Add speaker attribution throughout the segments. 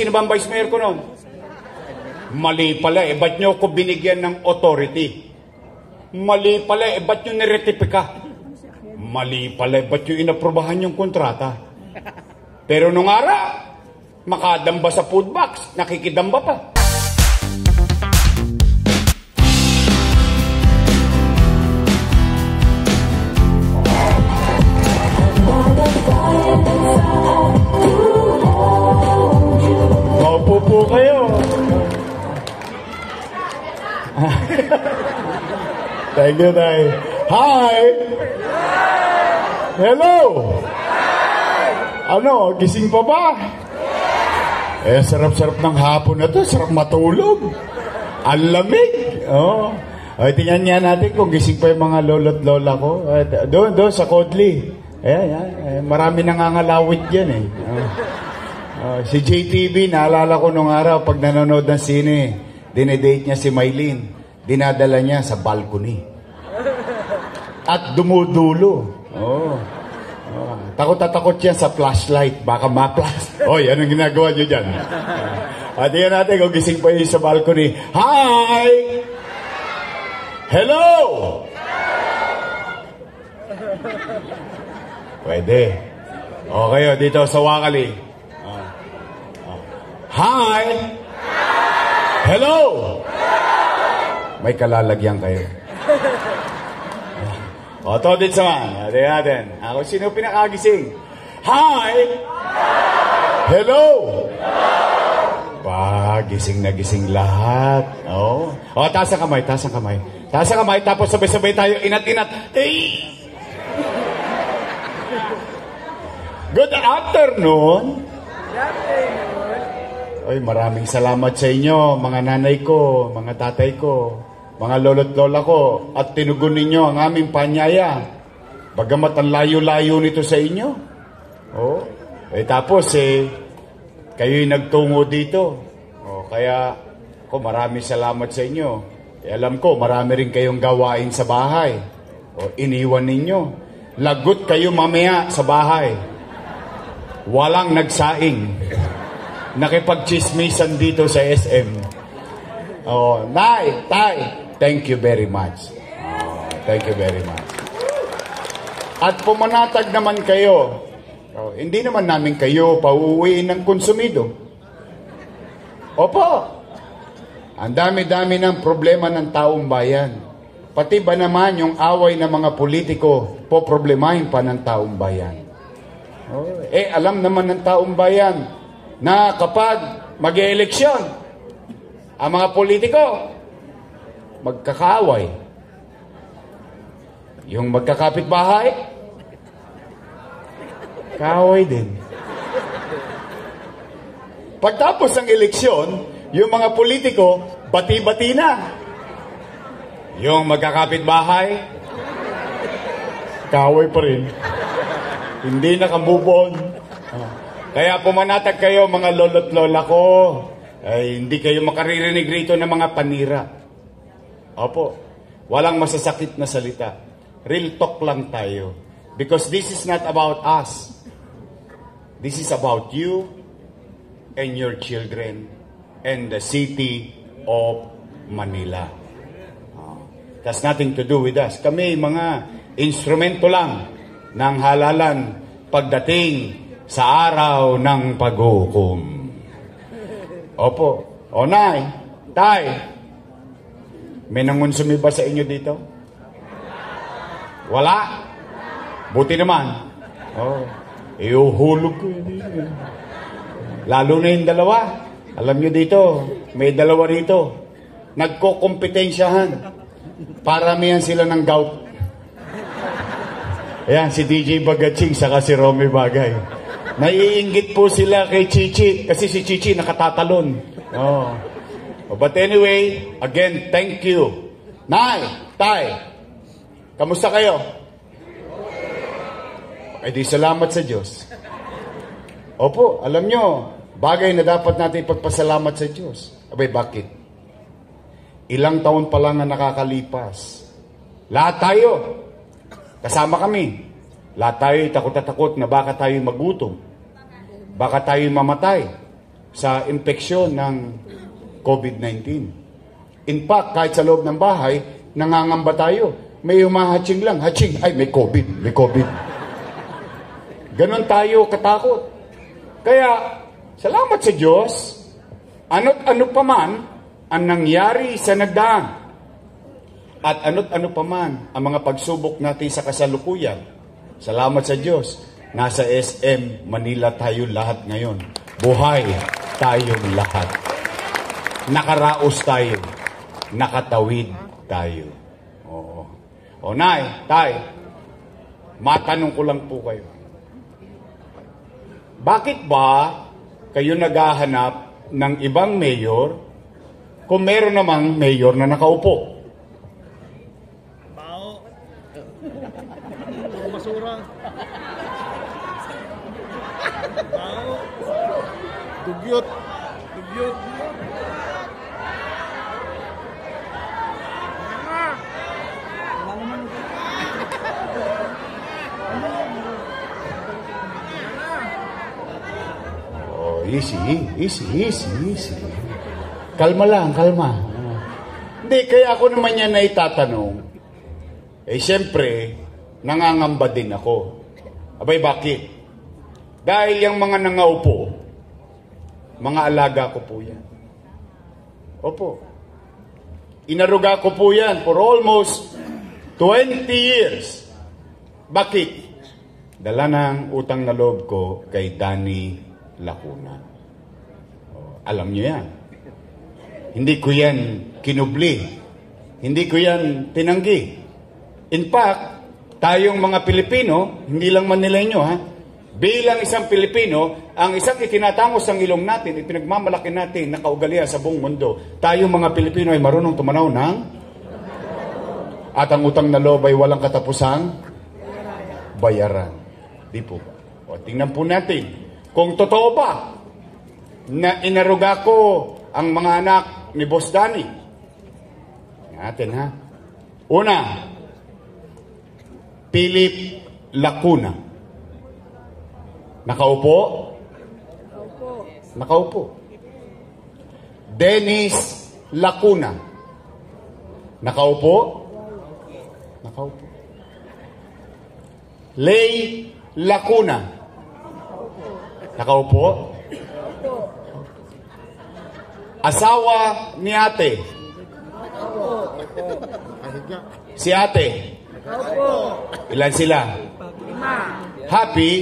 Speaker 1: sino ba ang vice mayor ko noon? Mali pala eh, ba't nyo ko binigyan ng authority? Mali pala eh, ba't nyo niretipika? Mali pala eh, ba't nyo inaprobahan yung kontrata? Pero nung araw, makadamba sa food box, nakikidamba pa. Maupo po kayo. Thank you, Tay. Hi! Hello! Ano, gising pa ba? Eh, sarap-sarap ng hapon na to. Sarap matulog. Ang lamig. Oh. Ay, tingnan niya natin kung gising pa yung mga lolo't lola ko. Doon, sa Kodli. Ayan. Marami nangangalawit dyan eh. Si JTV, naalala ko nung araw, pag nanonood ng sine, dinedate niya si Maylene. Dinadala niya sa balcony. At dumudulo. Takot yan sa flashlight. Baka ma-flash. Oy, anong ginagawa niyo dyan? At yan natin kung gising pa yun sa balcony. Hi! Hello! Pwede. Okay, dito sa Wakali. Hi! Hello! May kalalagyan kayo. To din sa man. Ate natin. Ako sino pinakagising? Hi! Hello! Gising na gising lahat. Taas ang kamay, taas ang kamay. Taas ang kamay, tapos sabay-sabay tayo, inat-inat. Good afternoon. Ay, maraming salamat sa inyo, mga nanay ko, mga tatay ko, mga lolo't lola ko, at tinugon ninyo ang aming panyaya. Bagamat ang layo-layo nito sa inyo. Tapos, kayo'y nagtungo dito. Kaya, maraming salamat sa inyo. Alam ko, marami rin kayong gawain sa bahay. Iniwan ninyo. Lagot kayo mamaya sa bahay. Walang nagsaing. Nakipag-chismisan dito sa SM. Nay, Tay, thank you very much. Thank you very much. At pumanatag naman kayo. Hindi naman namin kayo pauuwiin ng konsumido. Opo. Ang dami-dami ng problema ng taong bayan. Pati ba naman yung away ng mga politiko, poproblemahin pa ng taong bayan. Alam naman ng taong bayan na kapag mag-e-eleksyon, ang mga politiko, magkakaaway. Yung magkakapit-bahay, kaaway din. Pagtapos ng eleksyon, yung mga politiko, bati-bati na. Yung magkakapit-bahay, kaaway pa rin. Hindi nakamubon. Kaya pumanatag kayo mga lolo't lola ko. Hindi kayo makaririnig rito ng mga panira. Opo, walang masasakit na salita. Real talk lang tayo. Because this is not about us. This is about you and your children and the city of Manila. It has nothing to do with us. Kami mga instrumento lang ng halalan pagdating sa araw ng paghukom. Opo. Nay, Tay, may nangunsumi ba sa inyo dito? Wala? Buti naman. Iuhulog ko yun. Lalo na yung dalawa. Alam nyo dito, may dalawa rito. Nagko-kompetensyahan. Paramihan sila ng gout. Ayan, si DJ Bagatsing saka si Romy Bagay. Naiinggit po sila kay Chichi kasi si Chichi nakatatalon. But anyway, again, thank you. Nay, Tay, kamusta kayo? Di salamat sa Diyos. Opo, alam nyo, bagay na dapat natin ipagpasalamat sa Diyos. Bakit? Ilang taon pa lang na nakakalipas. Lahat tayo, kasama kami. Lahat tayo takot na takot na baka tayo magutom. Baka tayo mamatay. sa infeksyon ng COVID-19. In fact, kahit sa loob ng bahay, nangangamba tayo. May humahatching lang. Hatching, ay may COVID, may COVID. Ganon tayo katakot. Kaya, salamat sa Diyos, ano't ano pa man ang nangyari sa nagdaan. At ano't ano pa man ang mga pagsubok natin sa kasalukuyan. Salamat sa Diyos, nasa SM Manila tayo lahat ngayon. Buhay tayong lahat. Nakaraos tayo. Nakatawid tayo. Oo. O Nay, Tay, matanong ko lang po kayo. Bakit ba kayo naghahanap ng ibang mayor kung meron namang mayor na nakaupo?
Speaker 2: Bao. Basura. Bao. Dugyot. Dugyot.
Speaker 1: Easy. Kalma lang, kalma. Hindi, kaya ako naman yan na itatanong. Siyempre, nangangamba din ako. Abay, bakit? Dahil yung mga nangaupo, mga alaga ko po yan. Opo. Inaruga ko po yan for almost 20 years. Bakit? Dala ng utang na loob ko kay Danny Lacuna. Alam nyo yan. Hindi ko yan kinubli. Hindi ko yan tinanggi. In fact, tayong mga Pilipino, hindi lang Manileño ha, bilang isang Pilipino, ang isang itinatangos ng ilong natin, ipinagmamalaki natin na kaugalian sa buong mundo, tayong mga Pilipino ay marunong tumanaw ng at ang utang na loob ay walang katapusang bayaran. Di po ba? O, tingnan po natin. Kung totoo ba na inaruga ko ang mga anak ni Boss Danny? Natin ha. Una, Philip Lacuna. Nakaupo? Nakaupo. Dennis Lacuna. Nakaupo? Nakaupo. Lay Lacuna. Nakaupo? Asawa ni ate. Si ate. Ilan sila? Happy?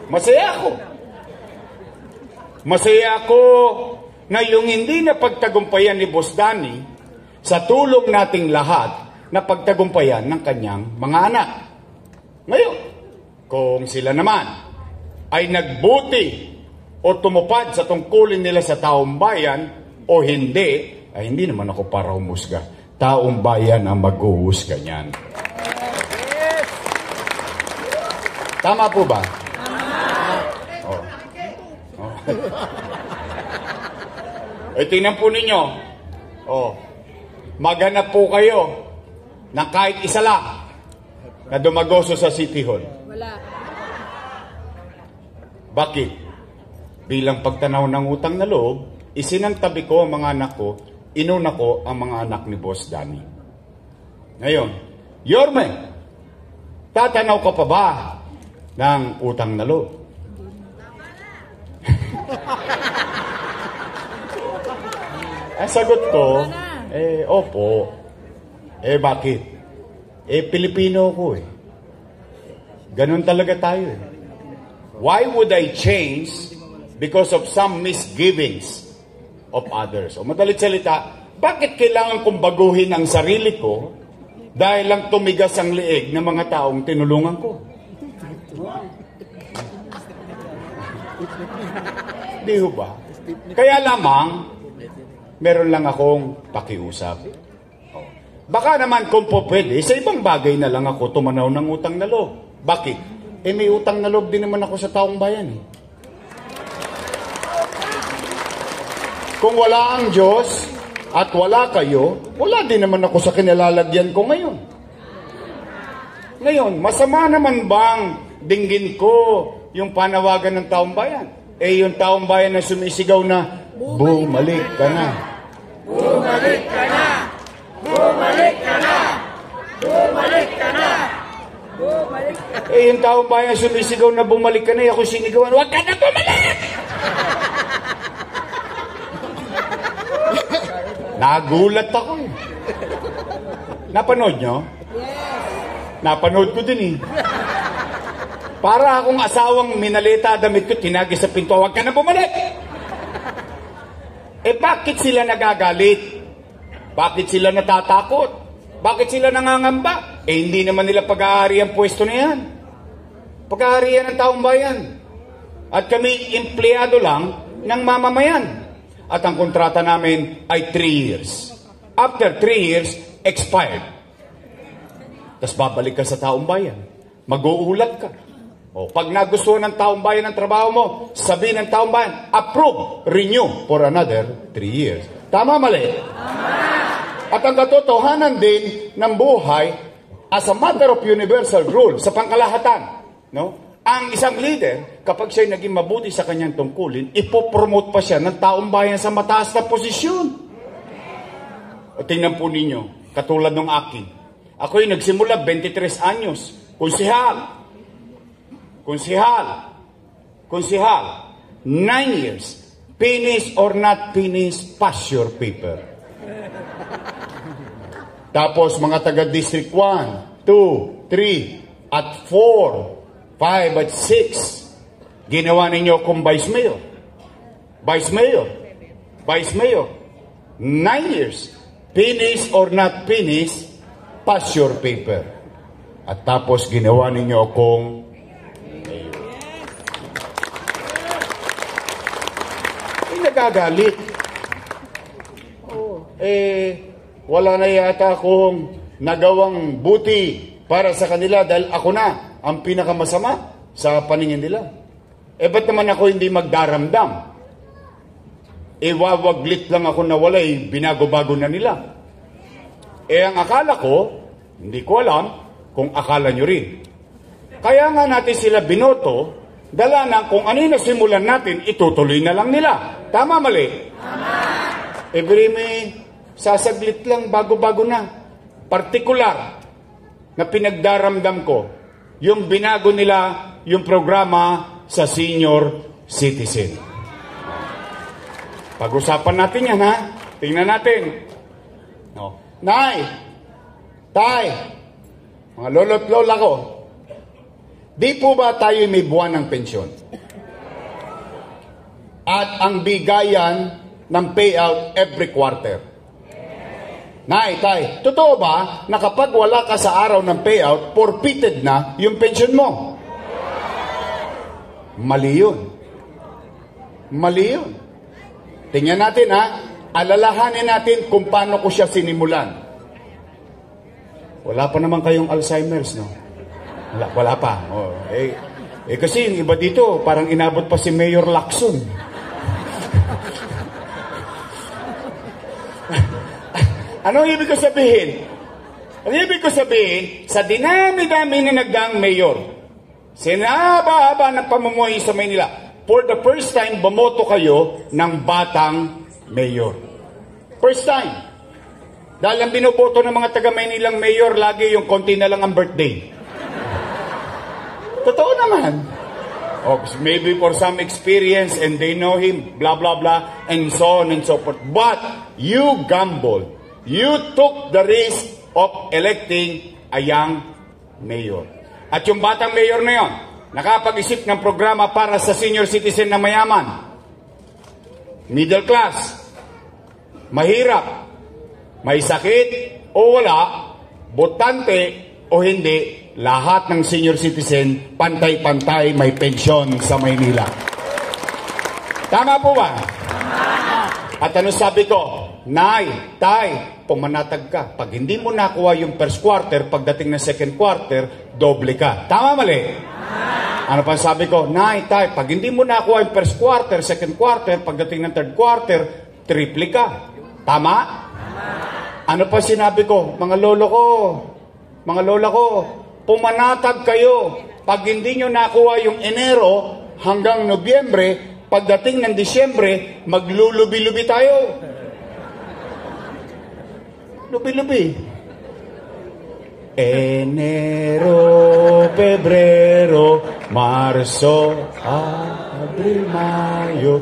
Speaker 1: Masaya ako. Masaya ako na yung hindi na pagtagumpayan ni Boss Danny sa tulong nating lahat na pagtagumpayan ng kanyang mga anak. Ngayon, kung sila naman ay nagbuti o tumupad sa tungkulin nila sa taong bayan o hindi, ay hindi naman ako para humusga. Taong bayan ang mag-uhusga niyan. Tama po ba? Oh. Oh. Tingnan po ninyo. Oh. Maghanap po kayo na kahit isa lang na dumagoso sa City Hall.
Speaker 3: Wala.
Speaker 1: Bakit? Bilang pagtanaw ng utang na loob, isinantabi ko ang mga anak ko, inuna ko ang mga anak ni Boss Danny. Ngayon, Yorme, tatanaw ka pa ba ng utang na loob? Ang sagot ko, opo. Bakit? Pilipino ko eh. Ganun talaga tayo eh. Why would I change because of some misgivings of others? O madalit salita, bakit kailangan kong baguhin ang sarili ko dahil lang tumigas ang liig ng mga taong tinulungan ko? Di ho ba? Kaya lamang, meron lang akong pakiusap. Baka naman kung po pwede, sa ibang bagay na lang ako tumanaw ng utang na loob. Bakit? May utang na loob din naman ako sa taong bayan eh. Kung wala ang Diyos at wala kayo, wala din naman ako sa kinalalagyan ko ngayon. Ngayon, masama naman bang dinggin ko yung panawagan ng taong bayan? Eh, yung taong bayan na sumisigaw na, bumalik ka na.
Speaker 2: Bumalik ka na! Bumalik ka na! Bumalik ka na! Bumalik ka na!
Speaker 1: Eh, yung taong bayan na sumisigaw na bumalik ka na, ako sinigawan, huwag ka na bumalik! Nagulat ako eh. Napanood nyo? Napanood ko din eh. Para akong asawang minalita damit ko, tinagi sa pinto, huwag ka na bumalik! Eh bakit sila nagagalit? Bakit sila natatakot? Bakit sila nangangamba? Eh hindi naman nila pag-aari ang pwesto na yan. Pag-aari yan ng taong bayan. At kami empleyado lang ng mamamayan. At ang kontrata namin ay 3 years. After 3 years, expired. Tapos babalik ka sa taong bayan. Mag-uulat ka. O, pag nagustuhan ng taong bayan ang trabaho mo, sabihin ng taong bayan, approve, renew for another 3 years. Tama, mali? Tama. At ang katotohanan din ng buhay as a matter of universal rule sa pangkalahatan, no? Ang isang leader, kapag siya'y naging mabuti sa kanyang tungkulin, ipopromote pa siya ng taong bayan sa mataas na posisyon. O tingnan po ninyo, katulad ng akin. Ako'y nagsimula 23 anyos, konsehal, 9 years, finish or not finish, pass your paper. Tapos mga taga-district 1, 2, 3, at 4, 5 at 6, ginawa ninyo akong vice mayor. Vice mayor. 9 years. Finish or not finish, pass your paper. At tapos ginawa ninyo akong mayor. Nagagalit. Wala na yata akong nagawang buti para sa kanila dahil ako na ang pinakamasama sa paningin nila. Ba't naman ako hindi magdaramdam? Wawaglit lang ako na wala'y binago-bago na nila. Ang akala ko, hindi ko alam kung akala nyo rin. Kaya nga natin sila binoto, dala na kung ano yung nasimulan natin, itutuloy na lang nila. Tama, mali? Tama. May sasaglit lang, bago-bago na. Partikular na pinagdaramdam ko, yung binago nila yung programa sa senior citizen. Pag-usapan natin yan, ha? Tingnan natin. No. Nay, tay, mga lolo't lola ko, di po ba tayo may buwan ng pensyon? At ang bigayan ng payout every quarter. Nay, tay, totoo ba na kapag wala ka sa araw ng payout, forfeited na yung pension mo? Mali yun. Mali yun. Tingnan natin, ha? Alalahanin natin kung paano ko siya sinimulan. Wala pa naman kayong Alzheimer's, no? Wala pa. Kasi yung iba dito, parang inabot pa si Mayor Lacson. Ano ibig ko sabihin? Ang ibig ko sabihin, sa dinami-dami na nagdaang mayor, sinaba-haba ng pamumuhay sa Maynila, for the first time, bumoto kayo ng batang mayor. First time. Dahil ang binoboto ng mga taga-Maynilang mayor, lagi yung konti na lang ang birthday. Totoo naman. Maybe for some experience and they know him, blah, blah, blah, and so on and so forth. But you gambled. You took the risk of electing a young mayor. At yung batang mayor na yon, nakapag-isip ng programa para sa senior citizen na mayaman, middle class, mahirap, may sakit o wala, botante o hindi, lahat ng senior citizen, pantay-pantay, may pensyon sa Maynila. Tama po ba? At ano sabi ko? Nay, tay, pumanatag ka. Pag hindi mo nakuha yung first quarter, pagdating ng second quarter, doble ka. Tama, mali? Ano pa sabi ko? Nay, tay, pag hindi mo nakuha yung first quarter, second quarter, pagdating ng third quarter, triple ka. Tama? Ano pa sinabi ko? Mga lola ko, pumanatag kayo. Pag hindi nyo nakuha yung Enero hanggang Nobyembre, pagdating ng Disyembre, maglulubi-lubi tayo. Lubi-lubi. Enero, Pebrero, Marso, Abril, Mayo,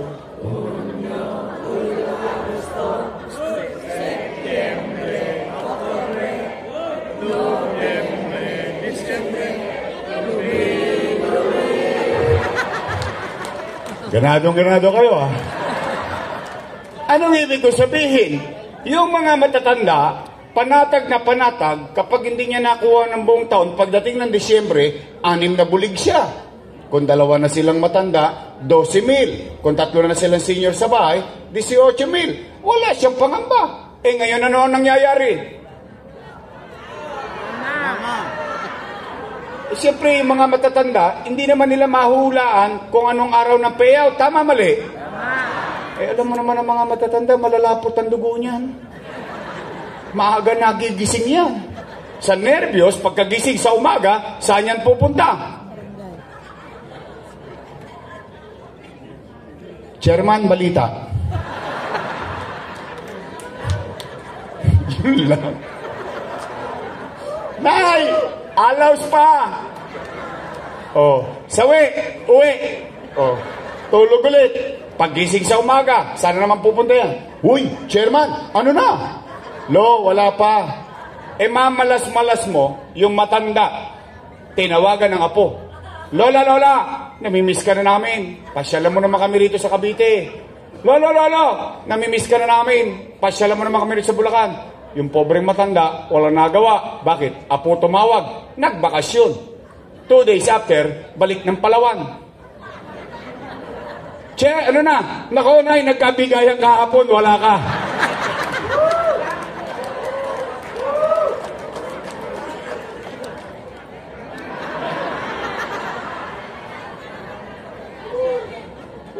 Speaker 1: ganado kayo, ah. Anong ibig ko sabihin? Yung mga matatanda, panatag na panatag, kapag hindi niya nakuha ng buong taon, pagdating ng Disyembre, 6 na bulig siya. Kung 2 na silang matanda, 12,000. Kung 3 na silang senior sa bahay, 18,000. Wala siyang pangamba. Ngayon ano ang nangyayari? Siyempre, yung mga matatanda, hindi naman nila mahulaan kung anong araw ng payout. Tama, mali? Alam mo naman ang mga matatanda, malalapot ang dugo niyan. Maaga nagigising yan. Sa nervyos, pagkagising sa umaga, saan yan pupunta? Chairman, balita. Yun lang. Nay! Alaws pa! Sawi! Uwi! Tulog ulit. Paggising sa umaga, saan naman pupunta yan? Uy, chairman, ano na? Wala pa. Mamalas-malas mo, yung matanda, tinawagan ng apo. Lola, namimiss ka na namin. Pasyalan mo naman kami rito sa Cavite. Lolo, namimiss ka na namin. Pasyalan mo naman kami rito sa Bulacan. Yung pobreng matanda, walang nagawa. Bakit? Apo tumawag. Nagbakasyon. 2 days after, balik ng Palawan. Che, ano na? Nako, nay, nagkabigayan kahapon, wala ka.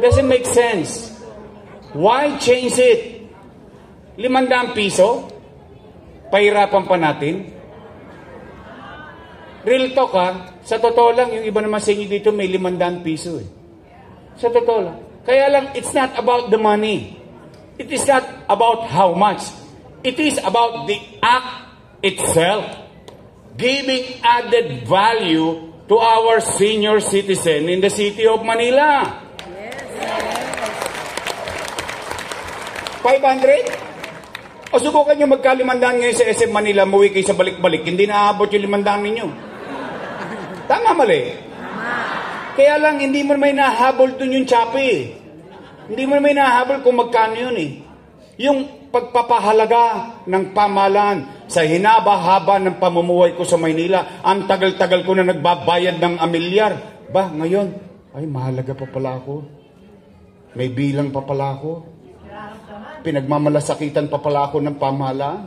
Speaker 1: Doesn't make sense. Why change it? 500 piso? Pahirapan pa natin? Real talk, ha? Sa totoo lang, yung iba naman sa inyo dito may 500 piso, eh. Sa totoo lang. Kaya lang, it's not about the money. It is not about how much. It is about the act itself. Giving added value to our senior citizen in the city of Manila. 500? O subukan nyo magka-500 ngayon sa SM Manila, muwi kayo sa balik-balik, hindi naaabot yung 500 ninyo. Tama, mali? Kaya lang, hindi mo may nahabol dun yung tsapi. Hindi mo may nahabol kung magkano yun, eh. Yung pagpapahalaga ng pamahalaan sa hinaba-haba ng pamumuhay ko sa Maynila, ang tagal-tagal ko na nagbabayad ng amilyar. Ngayon, ay, mahalaga pa pala ako. May bilang pa pala ako. Pinagmamalasakitan pa pala ako ng pamahalaan.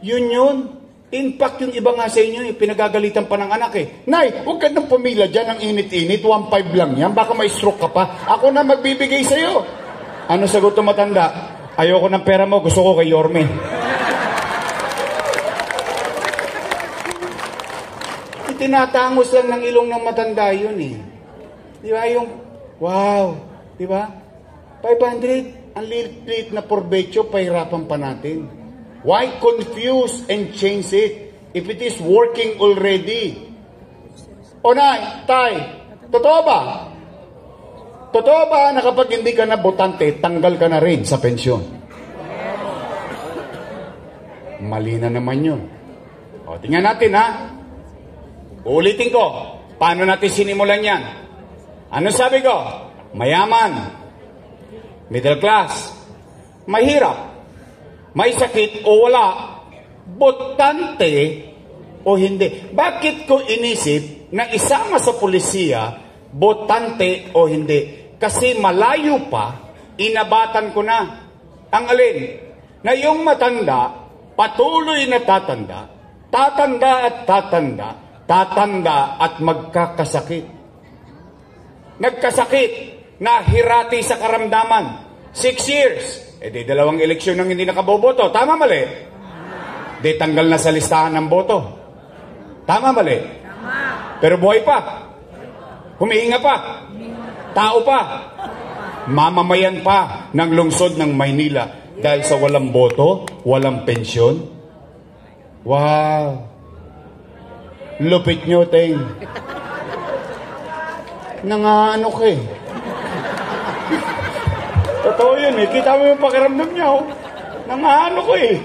Speaker 1: Yun. In fact, yung iba nga sa inyo, pinagagalitan pa ng anak, eh. Nay, huwag ka nang pumila dyan ng init-init, 1.5 lang yan, baka may stroke ka pa. Ako na magbibigay sa'yo. Ano sagot ng matanda? Ayoko ng pera mo, gusto ko kay Yorme. Itinatangos lang ng ilong ng matanda yun, eh. Di ba? Yung, wow. Di ba? 500. Ang lilit na porbetyo, pahirapan pa natin. Why confuse and change it if it is working already? O nay, tay, totoo ba? Totoo ba na kapag hindi ka na botante, tanggal ka na rin sa pensyon? Mali na naman yun. O, tingnan natin, ha? Uulitin ko, paano natin sinimulan yan? Ano sabi ko? Mayaman. Middle class, mahirap, may sakit o wala, botante o hindi. Bakit ko inisip na isama sa pulisiya, botante o hindi? Kasi malayo pa, inabatan ko na. Ang alin? Na yung matanda, patuloy na tatanda, tatanda at magkakasakit. Nagkasakit, nahirati sa karamdaman. 6 years. Di 2 eleksyon nang hindi nakaboboto. Tama, mali? Di tanggal na sa listahan ng boto. Tama, mali? Pero buhay pa. Humihinga pa. Tao pa. mamamayan pa ng lungsod ng Maynila dahil sa walang boto, walang pensyon. Wow! Lupit nyo, Teng. Nangaano ka eh. Totoo yun eh. Kita mo yung pakiramdam niya, oh. Nangaano ko eh.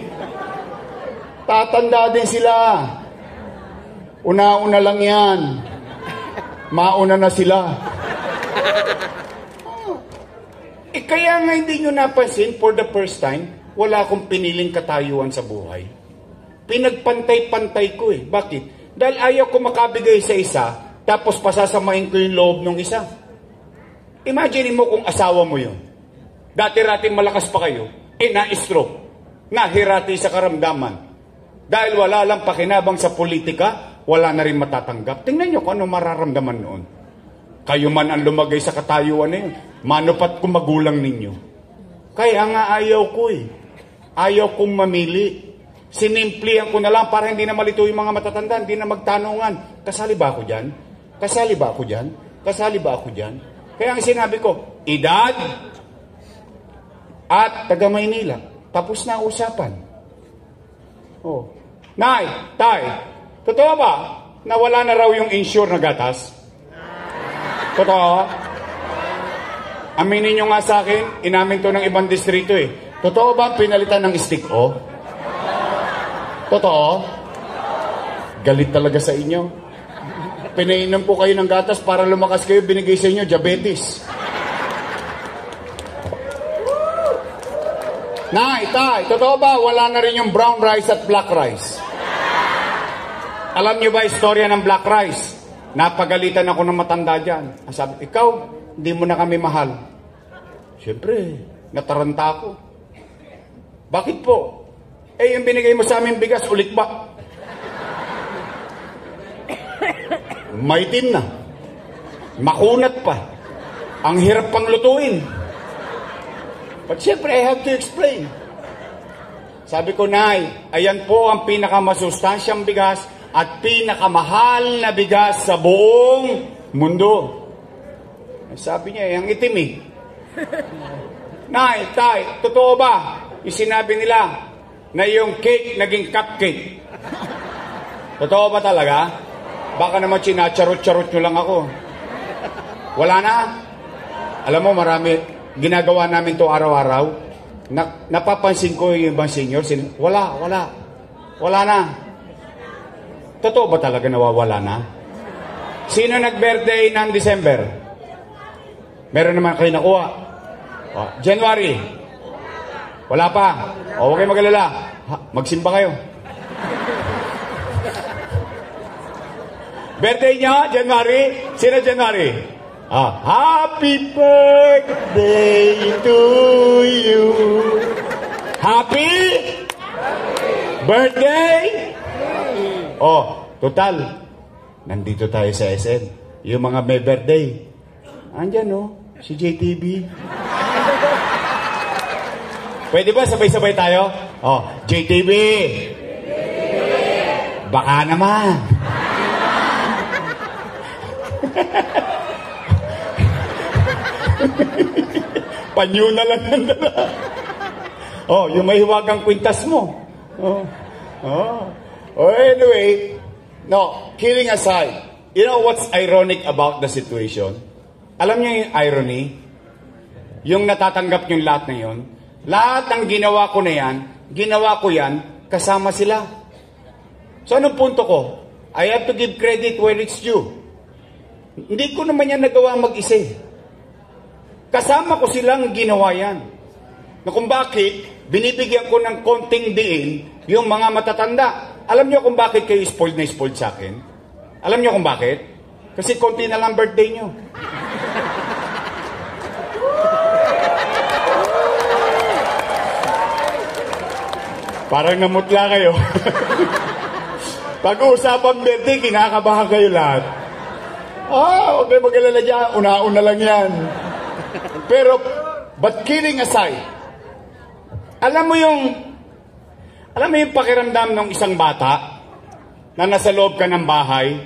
Speaker 1: Tatanda din sila. Una-una lang yan. Mauna na sila. Kaya nga hindi nyo napansin, for the first time, wala akong piniling katayuan sa buhay. Pinagpantay-pantay ko eh. Bakit? Dahil ayaw ko makabigay sa isa, tapos pasasamain ko yung loob ng isa. Imagine mo kung asawa mo yun. Dati-rating malakas pa kayo, na-stroke, nahirati sa karamdaman. Dahil wala lang pakinabang sa politika, wala na rin matatanggap. Tingnan nyo kung ano mararamdaman noon. Kayo man ang lumagay sa katayuan na yun. Manupat kong magulang ninyo. Kaya nga ayaw ko eh. Ayaw kong mamili. Sinimplihan ko na lang para hindi na malito yung mga matatanda, hindi na magtanungan. Kasali ba ako dyan? Kasali ba ako dyan? Kasali ba ako dyan? Kaya ang sinabi ko, edad at taga Maynila. Tapos na usapan. Oh. Nay, tay, totoo ba na wala na raw yung insure na gatas? Totoo? Aminin nyo nga sa akin, inamin to ng ibang distrito eh. Totoo ba pinalitan ng stick o? Totoo? Galit talaga sa inyo. Pinainom po kayo ng gatas para lumakas kayo, binigay sa inyo, diabetes. Nay, tay, totoo ba wala na rin yung brown rice at black rice? Alam nyo ba istorya ng black rice? Napagalitan ako ng matanda dyan. Sabi, ikaw, hindi mo na kami mahal. Siyempre, nataranta ako. Bakit po? Eh, yung binigay mo sa amin bigas, ulit ba? Maitim na. Makunat pa. Ang hirap pang lutuin. But siyempre, I have to explain. Sabi ko, Nay, ayan po ang pinakamasustansyang bigas at pinakamahal na bigas sa buong mundo. Sabi niya, ang itim eh. Nay, tay, totoo ba? Yung sinabi nila na yung cake naging cupcake. Totoo ba talaga? Baka naman sinacharot-charot nyo lang ako. Wala na? Alam mo, marami, ginagawa namin to araw-araw. Napapansin ko yung ibang senior, wala na. Totoo ba talaga nawawala na? Sino nag-birthday ng December? Meron naman kayo nakuha. Oh, January. Wala pa. O, huwag kayo mag-alala. Magsimba kayo. Birthday niya, January. Sino January? Happy birthday to you. Happy birthday. Oh, total. Nandito tayo sa SN. Yung mga may birthday. Andyan, oh. Si JTB. Pwede ba sabay-sabay tayo? Oh, JTB. Baka naman. Panyo na lang ang dala. Oh, yung may hiwagang kwintas mo. Oh, anyway, no, kidding aside, you know what's ironic about the situation? Alam niyo yung irony? Yung natatanggap yung lahat na yun? Lahat ng ginawa ko na yan, ginawa ko yan, kasama sila. So anong punto ko? I have to give credit where it's due. Hindi ko naman yan nagawa mag-isa. Kasama ko silang ginawa yan. Na kung bakit, binibigyan ko ng konting diin yung mga matatanda. Alam niyo kung bakit kayo spoiled na spoiled sa akin? Alam niyo kung bakit? Kasi konti na lang birthday niyo. Parang namutla kayo. Pag-uusapang birthday, kinakabahan kayo lahat. Huwag kayo mag-alala dyan. Una-una lang yan. Pero, but kidding aside, alam mo yung pakiramdam ng isang bata na nasa loob ka ng bahay,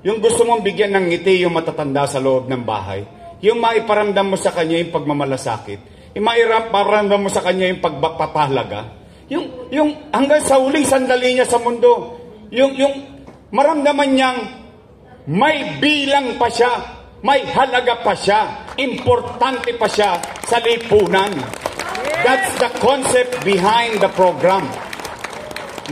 Speaker 1: yung gusto mong bigyan ng ngiti yung matatanda sa loob ng bahay, yung maiparamdam mo sa kanya yung pagmamalasakit, yung maiparamdam mo sa kanya yung pagpapahalaga, yung hanggang sa huling sandali niya sa mundo, yung maramdaman niyang may bilang pa siya, may halaga pa siya, importante pa siya sa lipunan. That's the concept behind the program.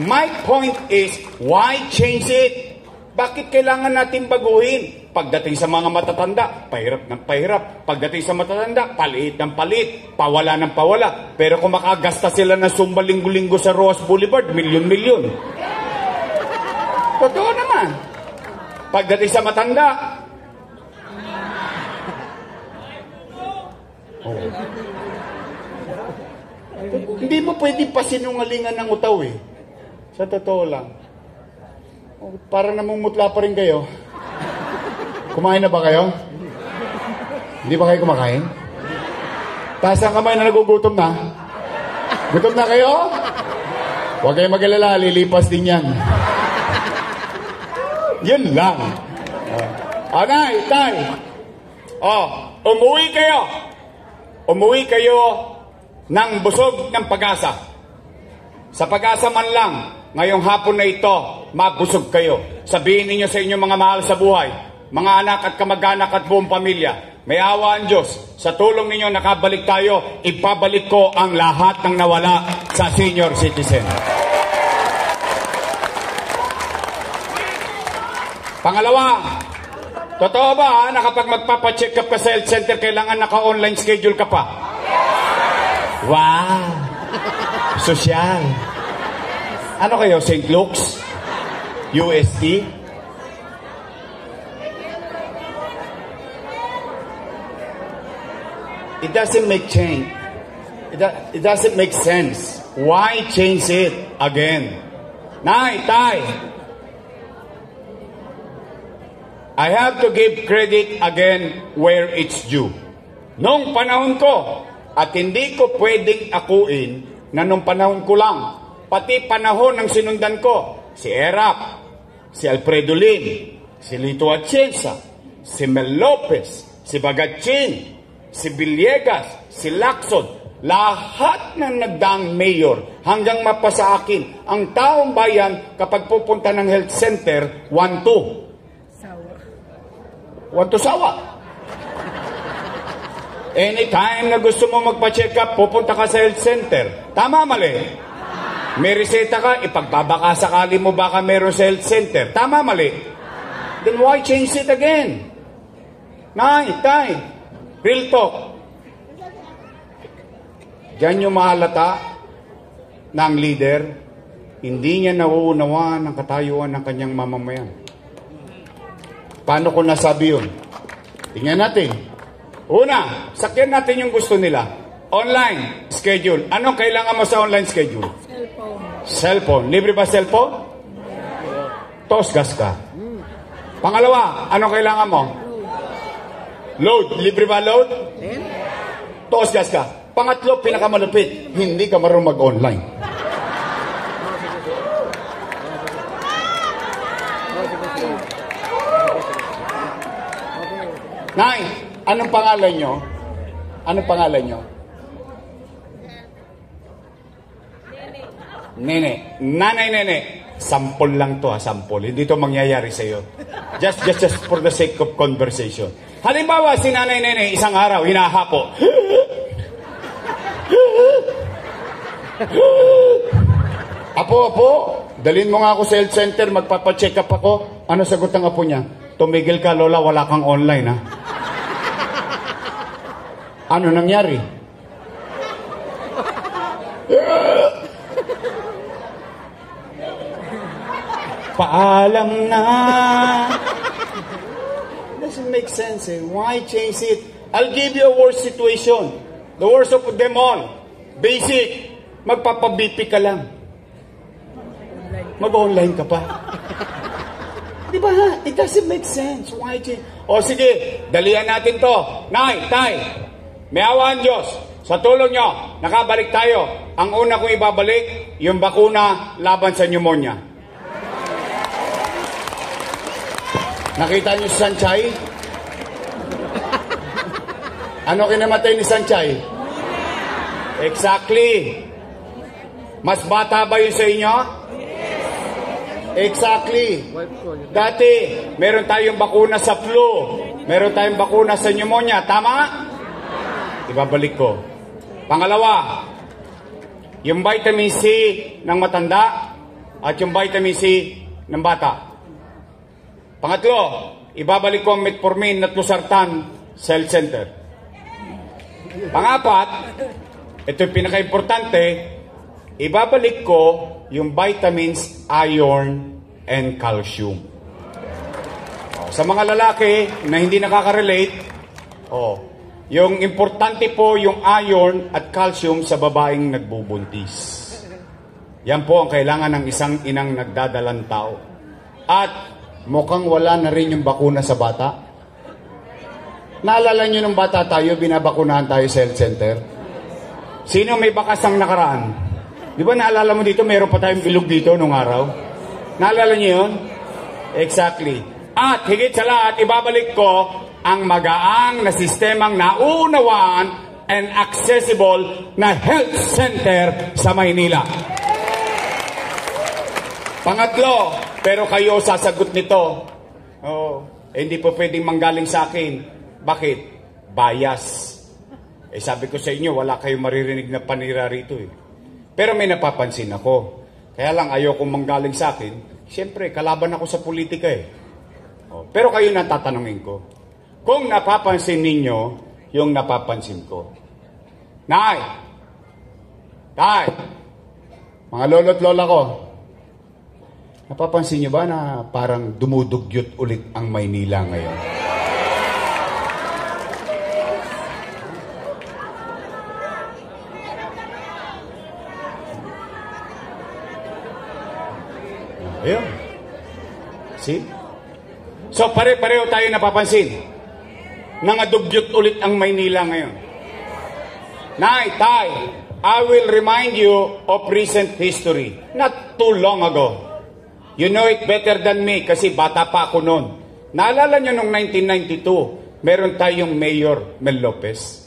Speaker 1: My point is, why change it? Bakit kailangan natin baguhin? Pagdating sa mga matatanda, pahirap ng pahirap. Pagdating sa matatanda, paliit ng paliit, pawala ng pawala. Pero kung makagasta sila ng sumba linggo-linggo sa Roas Boulevard, milyon-milyon. Totoo naman. Pagdating sa matanda, hindi mo pwede pasinungalingan ng utaw eh. Sa totoo lang. Parang namumutla pa rin kayo. Kumain na ba kayo? Hindi ba kayo kumakain? Taas ang kamay na nagugutom na. Gutom na kayo? Huwag kayong mag-alala, lilipas din yan. Yun lang. Anay, tay. Umuwi kayo. Umuwi kayo ng busog ng pag-asa. Sa pag-asa man lang, ngayong hapon na ito, mabusog kayo. Sabihin ninyo sa inyong mga mahal sa buhay, mga anak at kamag-anak at buong pamilya, may awa ang Diyos. Sa tulong ninyo, nakabalik tayo, ipabalik ko ang lahat ng nawala sa senior citizen. Pangalawa, totoo ba na kapag magpapacheck up ka sa health center, kailangan naka-online schedule ka pa? Wow! Sosyal. Ano kayo, St. Luke's? UST? It doesn't make change. It doesn't make sense. Why change it again? Nay, tay, I have to give credit again where it's due. Nung panahon ko, at hindi ko pwedeng akuin na nung panahon ko lang, pati panahon ng sinundan ko, si Erap, si Alfredo Lim, si Lito Atienza, si Mel Lopez, si Bagatchin, si Villegas, si Lacson, lahat ng nagdaang mayor hanggang mapasa akin, ang taong bayan kapag pupunta ng health center, 1-2. Sawa. Anytime na gusto mo magpa-check up, pupunta ka sa health center. Tama, mali? May reseta ka, ipagbabaka sakali mo baka meron sa health center. Tama, mali? Then why change it again? Nay, tay, real talk. Diyan yung mahalata ng leader, hindi niya nauunawaan ang katayuan ng kanyang mamamayan. Paano ko nasabi yun? Tingnan natin. Una, sakyan natin yung gusto nila. Online schedule. Anong kailangan mo sa online schedule? Cellphone. Libre ba cellphone? Tos gas ka. Pangalawa, anong kailangan mo? Load. Libre ba load? Tos gas ka. Pangatlo, pinakamalupit, hindi ka marunong mag-online. Nay, anong pangalan nyo? Anong pangalan nyo? Nene. Nanay Nene. Sampol lang to ha, sampol. Hindi to mangyayari sa'yo. Just for the sake of conversation. Halimbawa, si Nanay Nene, isang araw, hinahapo. Apo, dalhin mo nga ako sa health center, magpapacheck up ako. Ano sagot ng apo niya? Tumigil ka, Lola, wala kang online, ha? Ano nangyari? Paalam na. Doesn't make sense, eh? Why change it? I'll give you a worse situation. The worst of them all. Basic. Magpapabipi ka lang. Mag-online ka pa. Di ba? It doesn't make sense. Why change? O sige, dalihan natin to. Nay, tay, may awa ang Diyos. Sa tulong nyo, nakabalik tayo. Ang una kong ibabalik, yung bakuna laban sa pneumonia. Nakita niyo si Sanchay? Ano kinamatay ni Sanchay? Exactly. Mas bata ba yun sa inyo? Exactly. Dati, meron tayong bakuna sa flu. Meron tayong bakuna sa pneumonia. Tama? Ibabalik ko. Pangalawa, yung vitamin C ng matanda at yung vitamin C ng bata. Pangatlo, ibabalik ko ang metformin at losartan sa health center. Pangapat, ito yung pinaka-importante, ibabalik ko yung vitamins, iron, and calcium. Sa mga lalaki na hindi nakaka-relate, yung importante po yung iron at calcium sa babaeng nagbubuntis. Yan po ang kailangan ng isang inang nagdadalang tao. At mukhang wala na rin yung bakuna sa bata. Naalala nyo nung bata tayo, binabakunahan tayo sa health center? Sino may bakas ang nakaraan? Di ba naalala mo dito, meron pa tayong bilog dito nung araw? Naalala nyo yun? Exactly. At higit sa lahat, ibabalik ko ang magaang na sistemang naunawaan and accessible na health center sa Maynila. Pangatlo, pero kayo sasagot nito. Hindi po pwedeng manggaling sa akin. Bakit? Bias. Sabi ko sa inyo, wala kayong maririnig na panira rito eh. Pero may napapansin ako. Kaya lang ayokong manggaling sa akin. Siyempre, kalaban ako sa politika eh. Pero kayo na tatanungin ko. Kung napapansin ninyo, yung napapansin ko. Nay! Tay! Mga lolo't lola ko, napapansin nyo ba na parang dumudugyot ulit ang Maynila ngayon? Ayun. See? So, pare-pareho tayo napapansin. Nangadugyot ulit ang Maynila ngayon. Nay, tay, I will remind you of recent history. Not too long ago. You know it better than me kasi bata pa ako noon. Naalala nyo nung 1992, meron tayong Mayor Mel Lopez.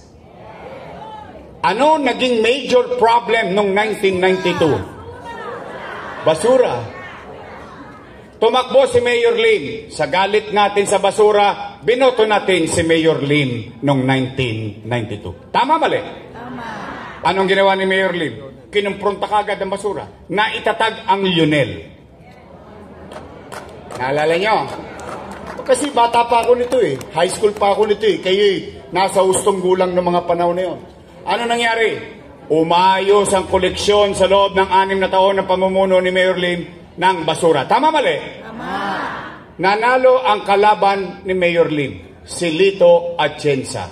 Speaker 1: Ano naging major problem nung 1992? Basura. Tumakbo si Mayor Lim. Sa galit natin sa basura, binoto natin si Mayor Lim noong 1992. Tama mali?
Speaker 2: Tama.
Speaker 1: Anong ginawa ni Mayor Lim? Kinumpronta kagad ang basura. Naitatag ang Lionel. Naalala nyo? Kasi bata pa ako nito eh. High school pa ako nito eh. Kayo nasa hustong gulang ng mga panahon na yun. Ano nangyari? Umayos ang koleksyon sa loob ng 6 na taon ng pamumuno ni Mayor Lim ng basura. Tama mali?
Speaker 2: Tama.
Speaker 1: Nanalo ang kalaban ni Mayor Lim, si Lito Atienza.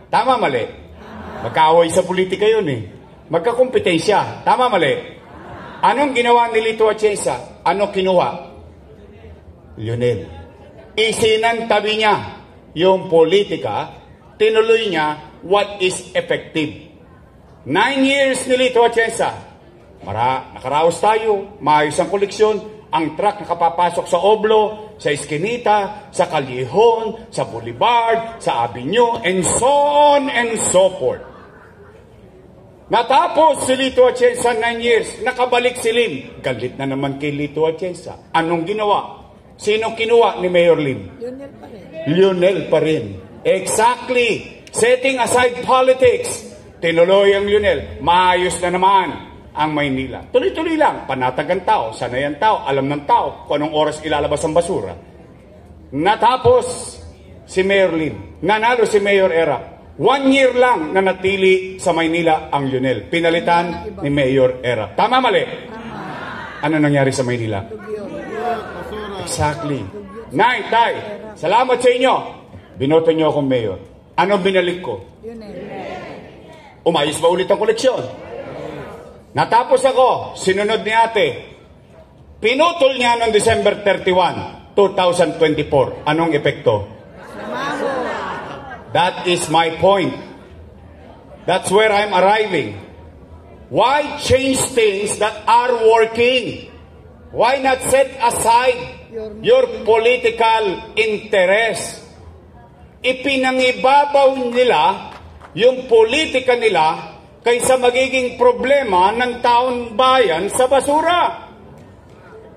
Speaker 1: Tama mali? Magkaaway sa politika yun eh. Magkakompetensya. Tama mali? Anong ginawa ni Lito Atienza? Ano kinuha? Lionel. Isinantabi niya yung politika, tinuloy niya what is effective. 9 years ni Lito Atienza. Nakaraos tayo, maayos ang koleksyon, ang truck nakapapasok sa Oblo, sa Eskinita, sa Callejon, sa Boulevard, sa Avenue, and so on and so forth. Natapos si Lito Atienza 9 years, nakabalik si Lim. Galit na naman kay Lito Atienza. Anong ginawa? Sino kinuha ni Mayor Lim?
Speaker 2: Lionel pa rin.
Speaker 1: Lionel pa rin. Exactly. Setting aside politics, tinuloy ang Lionel. Maayos na naman ang Maynila. Tuloy-tuloy lang. Panatag ang tao, sanay ang tao, alam ng tao kung anong oras ilalabas ang basura. Natapos si Mayor Lim. Nanalo si Mayor Erap. 1 year lang na natili sa Maynila ang Lionel. Pinalitan ni Mayor Erap. Tama mali?
Speaker 2: Tama.
Speaker 1: Ano nangyari sa Maynila? Exactly. Nay, tay, salamat sa inyo. Binoto niyo akong mayor. Ano binalik ko?
Speaker 2: Lionel.
Speaker 1: Umayos ba ulit ang koleksyon? Natapos ako, sinunod ni ate. Pinutol niya noong December 31, 2024. Anong epekto? That is my point. That's where I'm arriving. Why change things that are working? Why not set aside your political interest? ipinangibabaw nila yung politika nila kaysa magiging problema ng taong bayan sa basura.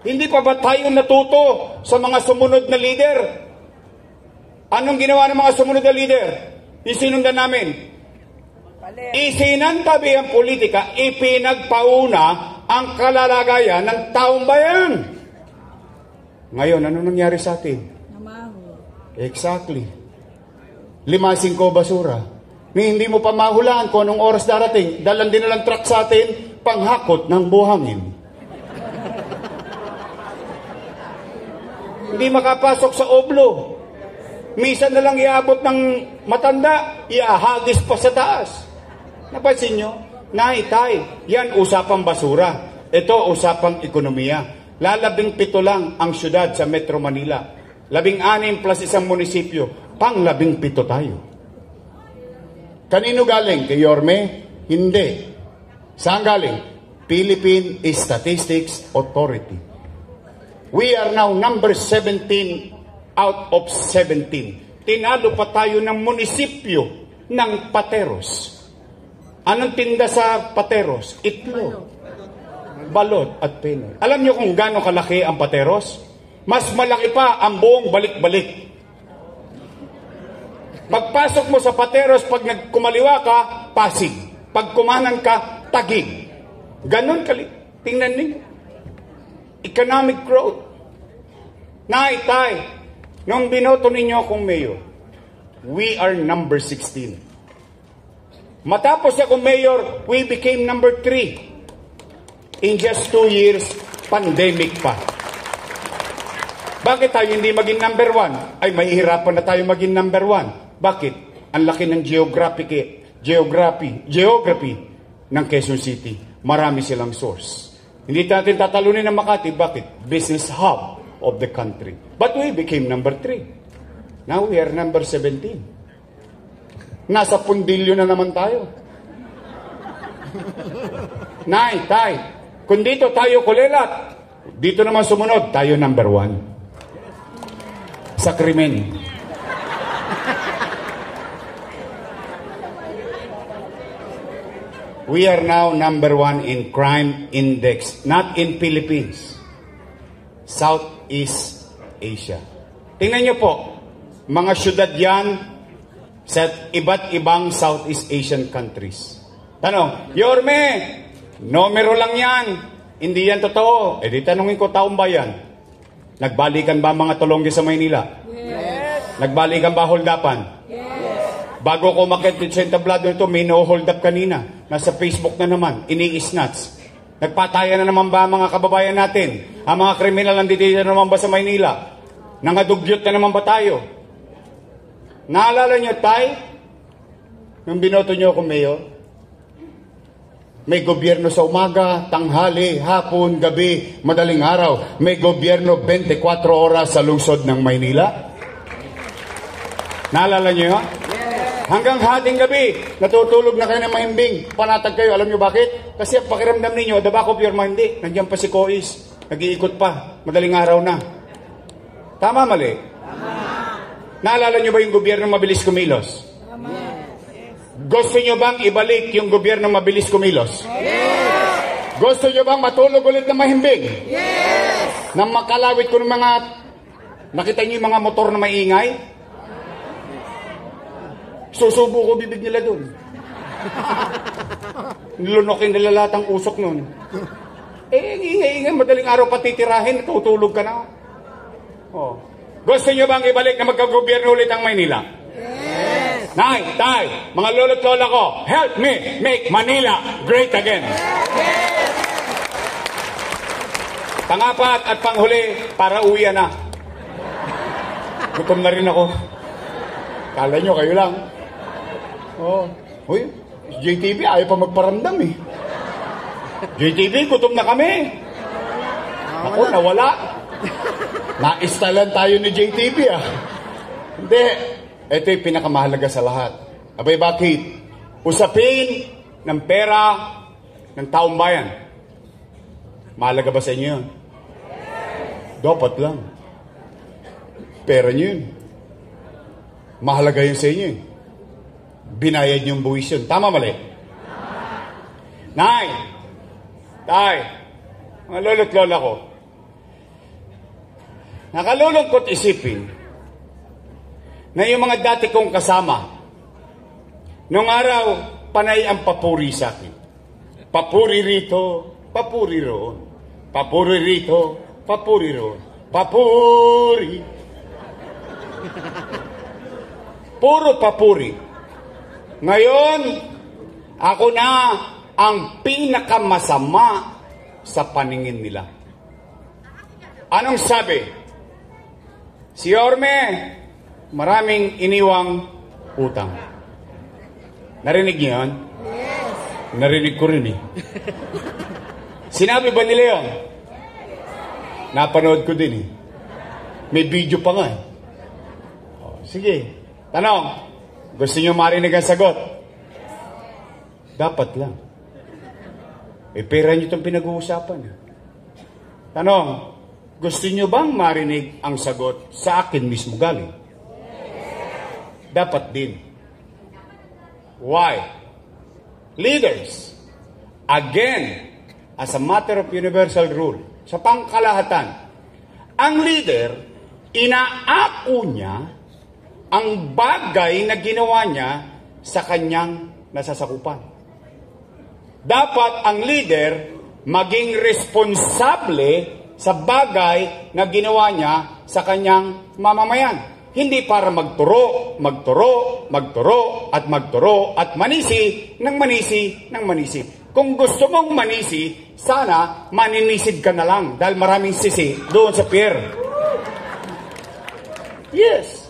Speaker 1: Hindi pa ba tayo natuto sa mga sumunod na leader? Anong ginawa ng mga sumunod na leader? Isinundan namin. Isinantabi ang politika, ipinagpauna ang kalalagayan ng taong bayan. Ngayon, ano nangyari sa atin? Exactly. 5-5 basura. Ni hindi mo pa mahulaan kung anong oras darating. Dalan din nalang truck sa atin, panghakot ng buhangin. Hindi makapasok sa oblo. Misa na lang iabot ng matanda, iahagis pa sa taas. Napansin nyo? Naitay, yan usapang basura. Ito usapang ekonomiya. 17 lang ang syudad sa Metro Manila. 16 plus isang munisipyo. Pang-17 tayo. Kanino galing? Kay Yorme? Hindi. Saan galing? Philippine Statistics Authority. We are now number 17 out of 17. Tinalo pa tayo ng munisipyo ng Pateros. Anong tinda sa Pateros? Itlog, balot at penoy. Alam niyo kung gaano kalaki ang Pateros? Mas malaki pa ang buong balik-balik. Pagpasok mo sa Pateros, pag nagkumaliwa ka, Pasig. Pag kumanan ka, Taguig. Ganon kali. Tingnan niyo. Economic growth. Naitay. Nung binoto ninyo akong mayor, we are number 16. Matapos akong mayor, we became number 3. In just 2 years, pandemic pa. Bakit tayo hindi maging number 1? Ay, mahihirapan na tayo maging number 1. Bakit? Ang laki ng geography ng Quezon City. Marami silang source. Hindi natin tatalunin ng Makati. Bakit? Business hub of the country. But we became number 3. Now we are number 17. Nasa pundilyo na naman tayo. Nay, tay, kung dito tayo kulelat, dito naman sumunod, tayo number 1. Sa krimen. We are now number 1 in crime index, not in Philippines. Southeast Asia. Tingnan niyo po, mga syudad yan sa iba't ibang Southeast Asian countries. Tanong, Yorme, numero lang yan. Hindi yan totoo. E di tanongin ko, taong bayan, nagbalikan ba mga tulongge sa Maynila?
Speaker 2: Yes.
Speaker 1: Nagbalikan ba holdapan?
Speaker 2: Yes.
Speaker 1: Bago ko makita sa entablado nito, may no-hold up kanina. Nasa Facebook na naman, ini-snatch. Nagpatayan na naman ba mga kababayan natin? Ang mga kriminal nandito na naman ba sa Maynila? Nangadugyot na naman ba tayo? Naalala nyo, tay? Nung binoto nyo ako mayor, may gobyerno sa umaga, tanghali, hapon, gabi, madaling araw. May gobyerno 24 oras sa lungsod ng Maynila. Naalala nyo yun? Hanggang hating gabi, natutulog na kayo ng mahimbing. Panatag kayo. Alam nyo bakit? Kasi ang pakiramdam ninyo, the back of your mind, nandiyan pa si Kois. Nag-iikot pa. Madaling araw na. Tama, mali? Tama. Naalala nyo ba yung gobyerno mabilis kumilos? Tama. Gusto nyo bang ibalik yung gobyerno mabilis kumilos? Yes! Gusto nyo bang matulog ulit na mahimbing? Yes! Nang makalawit ko ng mga... Nakita nyo yung mga motor na maingay? Susubo ko bibig nila doon. Nilunokin nila lahat ang usok nun. Ingay-ingay, madaling araw patitirahin, tutulog ka na. Oh. Gusto nyo bang ibalik na magkagobyerno ulit ang Maynila? Yes! Nay, tay, mga lolo't lola ko, help me make Manila great again. Yes! Pangapat at panghuli, para uwi na. Gutom na rin ako. Kala nyo, kayo lang. Oh. Uy, JTV ayaw pa magparamdam eh. JTV, gutom na kami. Ako, nawala. Naistalan tayo ni JTV ah. Hindi. Ito yung pinakamahalaga sa lahat. Abay, bakit? Usapin ng pera ng taong bayan. Mahalaga ba sa inyo yun? Dapat lang. Pera nyo yun. Mahalaga yun sa inyo. Binayad niyong buwis yun. Tama, mali? Nay, tay, mga lolo't lola ko, nakalulungkot isipin na yung mga dati kong kasama, nung araw, panay ang papuri sa akin. Papuri rito, papuri roon. Papuri rito, papuri roon. Papuri. Puro papuri. Ngayon, ako na ang pinakamasama sa paningin nila. Anong sabi? Si Orme, maraming iniwang utang. Narinig niyo yun?
Speaker 2: Yes.
Speaker 1: Narinig ko rin eh. Sinabi ba nila yun? Napanood ko din eh. May video pa nga eh. Sige, tanong. Gusto niyo marinig ang sagot? Dapat lang. Pera niyo itong pinag-uusapan. Tanong, gusto niyo bang marinig ang sagot sa akin mismo galing? Dapat din. Why? Leaders, again, as a matter of universal rule, sa pangkalahatan, ang leader, inaako niya ang bagay na ginawa niya sa kanyang nasasakupan. Dapat ang leader maging responsable sa bagay na ginawa niya sa kanyang mamamayan. Hindi para magturo at manisi ng manisi. Kung gusto mong manisi, sana maninisid ka na lang dahil maraming sisi doon sa pier. Yes.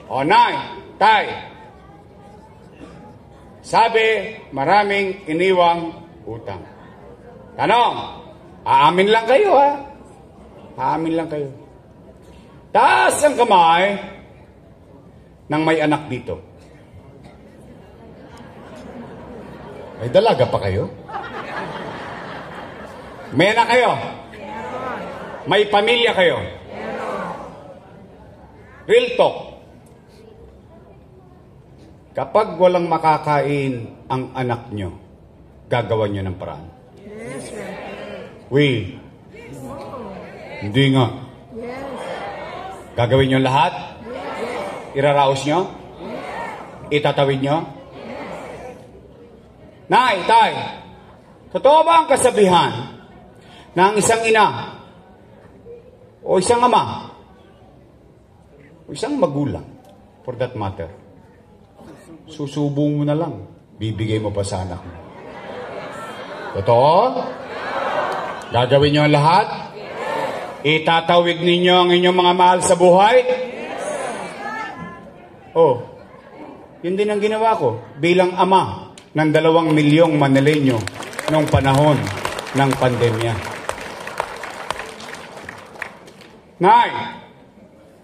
Speaker 1: O nay, tay. Sabi, maraming iniwang utang. Tanong, aamin lang kayo ha? Aamin lang kayo. Taas ang kamay ng may anak dito. May dalaga pa kayo? May anak kayo? May pamilya kayo? Real talk. Kapag walang makakain ang anak nyo, gagawan nyo ng paraan.
Speaker 2: Yes, sir.
Speaker 1: Will. Hindi nga.
Speaker 2: Yes.
Speaker 1: Gagawin nyo lahat? Iraraos nyo? Itatawid nyo? Nay, tay, totoo ba ang kasabihan na ang isang ina o isang ama o isang magulang, for that matter, susubong mo na lang, bibigay mo pa sa anak mo? Totoo? Gagawin nyo ang lahat? Itatawid ninyo ang inyong mga mahal sa buhay? Oh, yun din ang ginawa ko bilang ama ng 2 milyong Manileño noong panahon ng pandemya. Nay,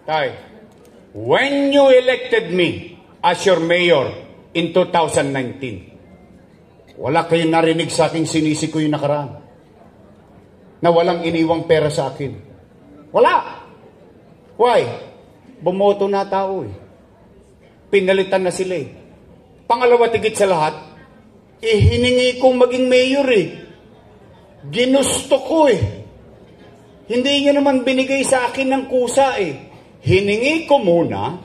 Speaker 1: tay, when you elected me as your mayor in 2019, wala kayong narinig sa aking sinisi ko yung nakaraan na walang iniwang pera sa akin. Wala. Why? Bumoto na tao eh. Pinalitan na sila eh. Pangalawa, tigit sa lahat, hiningi kong maging mayor eh. Ginusto ko eh. Hindi niyo naman binigay sa akin ng kusa eh. Hiningi ko muna,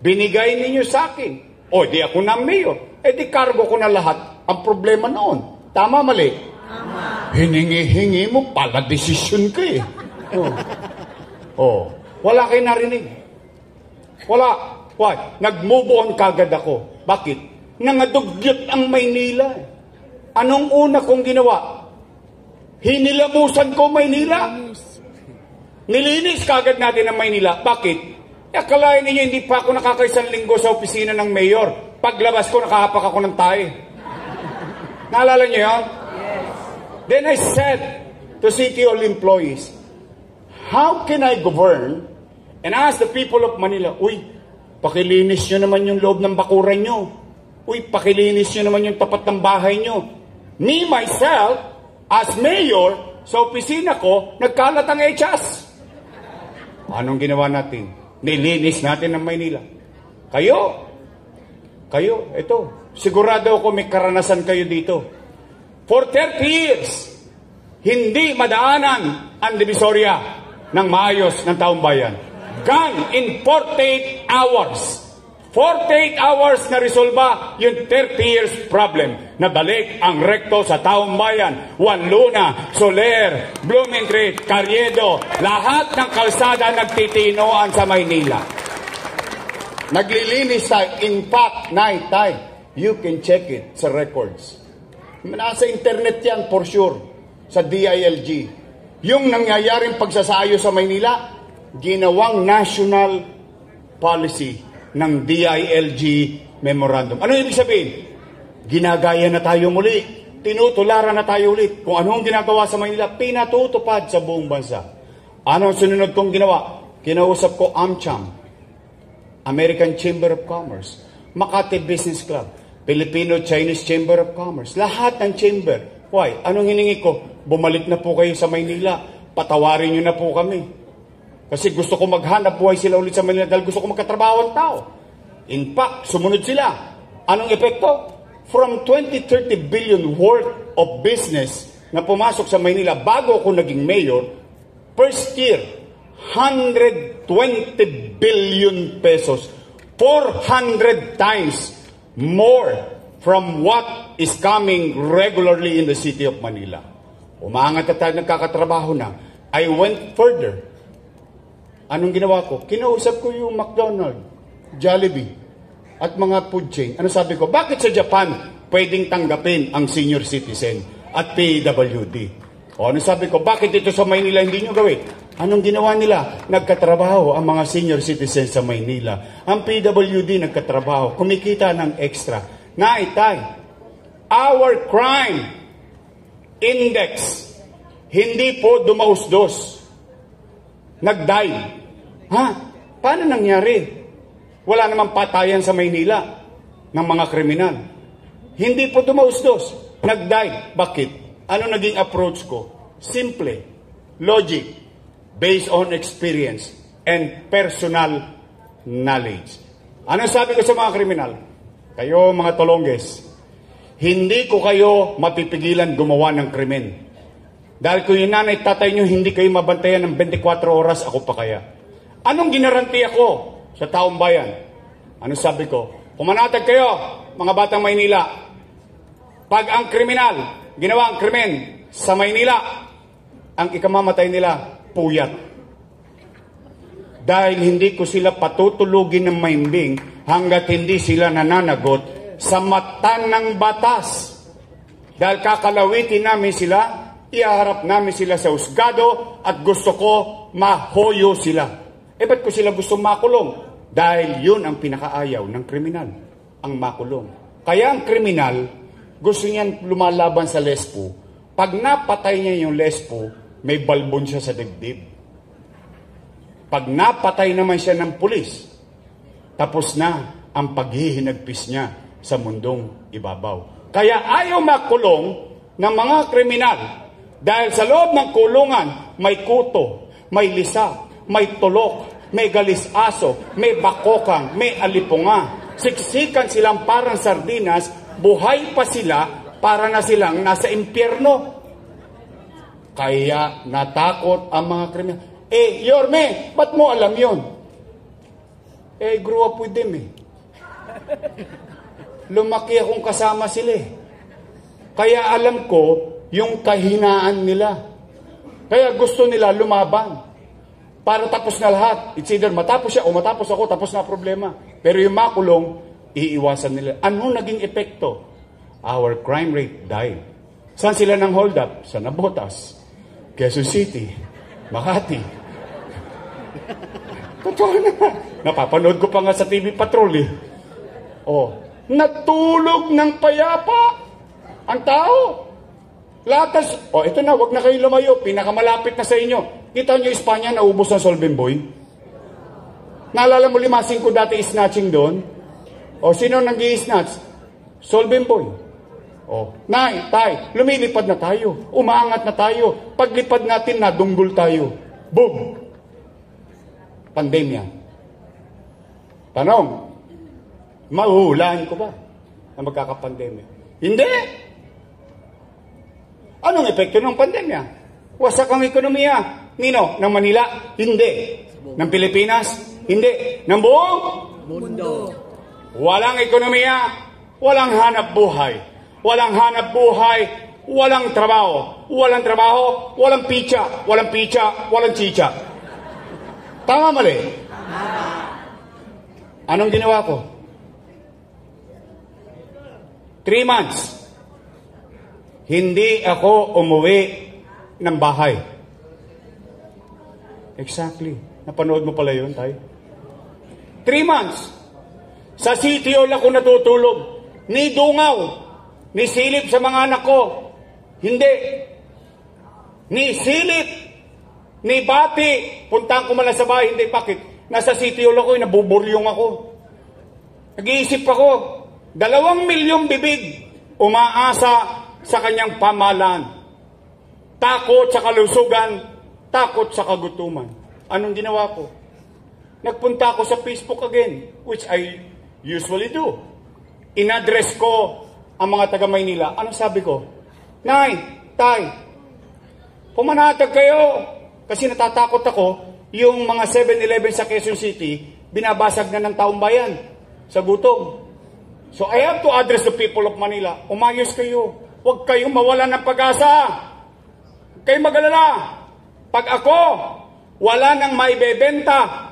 Speaker 1: binigay ninyo sa akin. O, di ako na mayor. Eh, di kargo ko na lahat ang problema noon. Tama, mali? Tama. Hiningi-hingi mo, pala desisyon ka eh. Wala kayo narinig. Wala. Why? Nag-move on kagad ako. Bakit? Nangadugyot ang Maynila. Anong una kong ginawa? Hinilamusan ko Maynila. Nilinis kagad natin ang Maynila. Bakit? Akalain ninyo, hindi pa ako nakakaisang linggo sa opisina ng mayor. Paglabas ko, nakahapak ako ng tae. Naalala niyo yan? Yes. Then I said to City Hall employees, how can I govern and ask the people of Manila, uy, pakilinis nyo naman yung loob ng bakuran nyo. Uy, pakilinis nyo naman yung tapat ng bahay nyo. Me, myself, as mayor, sa opisina ko, nagkalat ang echas. Anong ginawa natin? Nilinis natin ang Maynila. Kayo, ito. Sigurado ako may karanasan kayo dito. For 30 years, hindi madaanan ang Divisoria ng maayos ng taong bayan. Gone in 48 hours. 48 hours na resolba yung 30 years problem. Nabalik ang rekto sa taong bayan. Juan Luna, Soler, Blumentritt, Carriedo, lahat ng kalsada nagtitinoan sa Maynila. Naglilinis tayo. In fact, night time, you can check it sa records. Nasa internet yan for sure. Sa DILG. Yung nangyayaring pagsasayo sa Maynila, ginawang national policy ng DILG memorandum. Ano ibig sabihin? Ginagaya na tayo muli. Tinutularan na tayo ulit. Kung anong ginagawa sa Maynila, pinatutupad sa buong bansa. Ano ang sunod kong ginawa? Kinausap ko AmCham, American Chamber of Commerce, Makati Business Club, Filipino-Chinese Chamber of Commerce, lahat ng chamber. Why? Anong hiningi ko? Bumalik na po kayo sa Maynila. Patawarin nyo na po kami. Kasi gusto ko maghanap buhay sila ulit sa Maynila dahil gusto ko magkatrabaho ang tao. In fact, sumunod sila. Anong epekto? From 20-30 billion worth of business na pumasok sa Maynila bago ako naging mayor, first year, 120 billion pesos. 400 times more from what is coming regularly in the city of Manila. Umaangat na tayo, nagkakatrabaho na. I went further. Anong ginawa ko? Kinausap ko yung McDonald's, Jollibee, at mga food chain. Ano sabi ko? Bakit sa Japan pwedeng tanggapin ang senior citizen at PWD? O ano sabi ko? Bakit dito sa Maynila hindi nyo gawin? Anong ginawa nila? Nagkatrabaho ang mga senior citizens sa Maynila. Ang PWD nagkatrabaho, kumikita ng extra. Naitay, our crime index hindi po dumausdos. Nag-dive. Ha? Paano nangyari? Wala namang patayan sa Maynila ng mga kriminal. Hindi po dumausdos. Nag-dive. Bakit? Ano naging approach ko? Simple. Logic. Based on experience and personal knowledge. Ano sabi ko sa mga kriminal? Kayo mga tolongges, hindi ko kayo mapipigilan gumawa ng krimen. Dahil kung yung nanay tatay nyo, hindi kayo mabantayan ng 24 oras, ako pa kaya. Anong ginaranti ako sa taong bayan? Ano sabi ko? Pumanatag kayo, mga batang Maynila. Pag ang kriminal, ginawa ang krimen sa Maynila, ang ikamamatay nila, puyat. Dahil hindi ko sila patutulugin ng maimbing hanggat hindi sila nananagot sa mata ng batas. Dahil kakalawitin namin sila, iharap namin sila sa husgado at gusto ko mahoyo sila. Ba't ko sila gusto makulong? Dahil yun ang pinakaayaw ng kriminal, ang makulong. Kaya ang kriminal, gusto niyan lumalaban sa lespo. Pag napatay niya yung lespo, may balbon siya sa dibdib. Pag napatay naman siya ng pulis, tapos na ang paghihinagpis niya sa mundong ibabaw. Kaya ayaw makulong ng mga kriminal. Dahil sa loob ng kulungan, may kuto, may lisa, may tulok, may galis-aso, may bakokang, may alipunga. Siksikan silang parang sardinas, buhay pa sila para na silang nasa impyerno. Kaya natakot ang mga kriminal. Yorme, ba't mo alam yun? Grew up with them Lumaki akong kasama sila Kaya alam ko yung kahinaan nila. Kaya gusto nila lumaban. Para tapos na lahat. It's either matapos siya o matapos ako, tapos na problema. Pero yung makulong, iiwasan nila. Ano naging epekto? Our crime rate died. Saan sila nang hold up? Sa Nabotas, Quezon City, Makati. Totoo na. Napapanood ko pa nga sa TV Patrol natulog ng payapa ang tao. Latas, ito na, wag na kayo lumayo. Pinakamalapit na sa inyo. Kita nyo Espanya, naubos ng Solvenboy. Naalala mo 5-5 dati snatching doon? Sino nag-i-snatch? Solvenboy. Nay, tay, lumilipad na tayo. Umaangat na tayo. Paglipad natin, nadunggol tayo. Boom! Pandemya. Tanong, Mahuhulaan ko ba na magkakapandemya? Hindi! Anong epekto ng pandemya? Wasak ang ekonomiya. Nino? Ng Manila? Hindi. Ng Pilipinas? Hindi. Ng buong
Speaker 2: Mundo.
Speaker 1: walang ekonomiya, walang hanap buhay. Walang hanap buhay, walang trabaho. Walang trabaho, walang picha. Walang picha, walang chicha. Tama mali? Anong ginawa ko? 3 months. Hindi ako umuwi ng bahay. Exactly. Napanood mo pala yun, tay? 3 months. Sa City Hall ako natutulog. Ni dungaw. Ni silip sa mga anak ko. Hindi. Ni silip. Ni bati. Puntahan ko man lang sa bahay. Hindi. Bakit? Nasa City Hall ako, nabuburyong ako. Nag-iisip ako. 2 milyong bibig umaasa sa kanyang pamahalaan. Takot sa kalusugan, takot sa kagutuman. Anong ginawa ko? Nagpunta ako sa Facebook again, which I usually do. In-address ko ang mga taga Maynila. Anong sabi ko? Nay, tay, pumanatag kayo. Kasi natatakot ako, yung mga 7-Eleven sa Quezon City, binabasag na ng taong bayan sa gutom. So I have to address the people of Manila. Umayos kayo. Huwag kayong mawalan ng pag-asa. Huwag kayong mag-alala. Pag ako, wala nang maibebenta,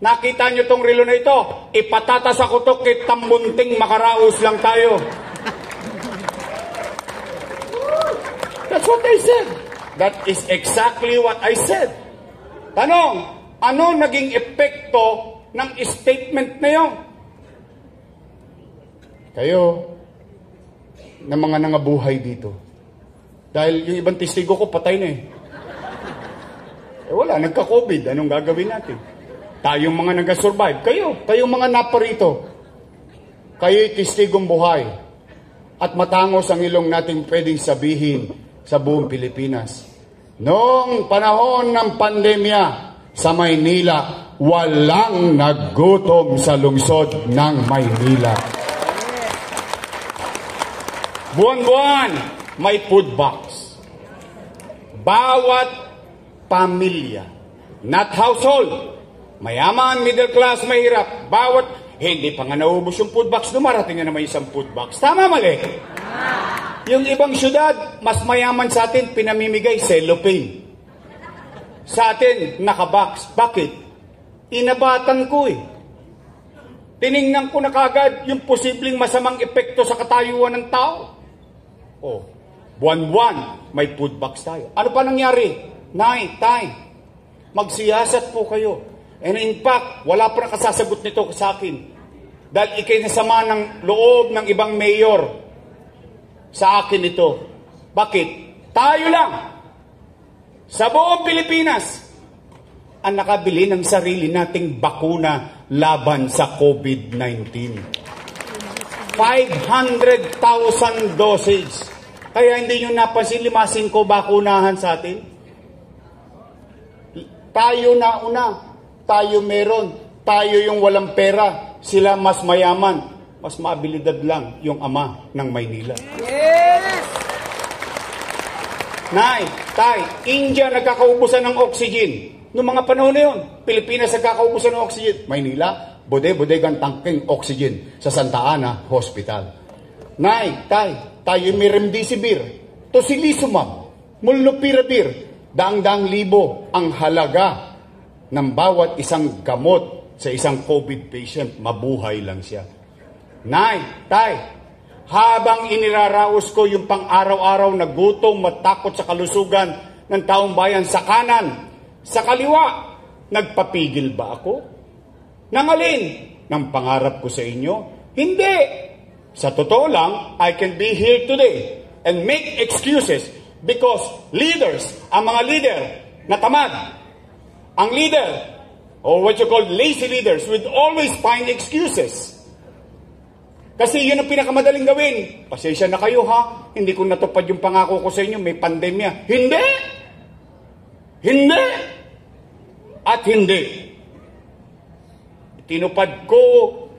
Speaker 1: nakita nyo tong relo na ito, ipatatas ako to kay tambunting makaraos lang tayo. That's what I said. That is exactly what I said. Tanong, ano naging epekto ng statement na yun? Kayo, na mga nangabuhay dito. Dahil yung ibang testigo ko, patay na eh. Wala, nagka-COVID. Anong gagawin natin? Tayong mga nag-survive. Kayong mga naparito. Kayo'y testigong buhay. At matangos ang ilong nating pwedeng sabihin sa buong Pilipinas. Noong panahon ng pandemya sa Maynila, walang naggutom sa lungsod ng Maynila. Buwan-buwan, may food box. Bawat pamilya, not household, mayaman, middle class, mahirap, hindi pa nga naubos yung food box, dumarating na naman isang food box. Tama, mali? Yung ibang syudad, mas mayaman sa atin, pinamimigay cellophane. Sa atin, nakabox. Bakit? Inabatan ko eh. Tiningnan ko na kagad yung posibleng masamang epekto sa katayuan ng tao. Oh, buwan-buwan, may food box tayo. Ano pa nangyari? Nay, tay, magsiyasat po kayo. And in fact, wala pa nakasasagot nito sa akin. Dahil ikinasama ng loob ng ibang mayor sa akin ito. Bakit? Tayo lang sa buong Pilipinas ang nakabili ng sarili nating bakuna laban sa COVID-19. 500,000 doses. Kaya hindi nyo napansin 5 bakunahan sa atin. Tayo na una. Tayo meron. Tayo yung walang pera. Sila mas mayaman. Mas maabilidad lang yung ama ng Maynila.
Speaker 2: Yes!
Speaker 1: Nay, tay, India nagkakaubusan ng oxygen. Noong mga panahon na yun, Pilipinas nagkakaubusan ng oxygen. Maynila, bodegang tangking oxygen sa Santa Ana Hospital. Nay, tay, tayo may remdesivir, tocilizumab, molnupiravir, daang-daang libo ang halaga ng bawat isang gamot sa isang COVID patient. Mabuhay lang siya. Nay, tay, habang iniraraos ko yung pang-araw-araw na gutom, matakot sa kalusugan ng taong bayan sa kanan, sa kaliwa, nagpapigil ba ako? Nangalin ng pangarap ko sa inyo? Hindi. Sa totoo lang, I can be here today and make excuses because leaders, ang mga leader na tamad, ang leader, or what you call lazy leaders, would always find excuses. Kasi yun ang pinakamadaling gawin. Pasensya na kayo ha, hindi ko natupad yung pangako ko sa inyo, may pandemya. Hindi! Hindi! At hindi. Tinupad ko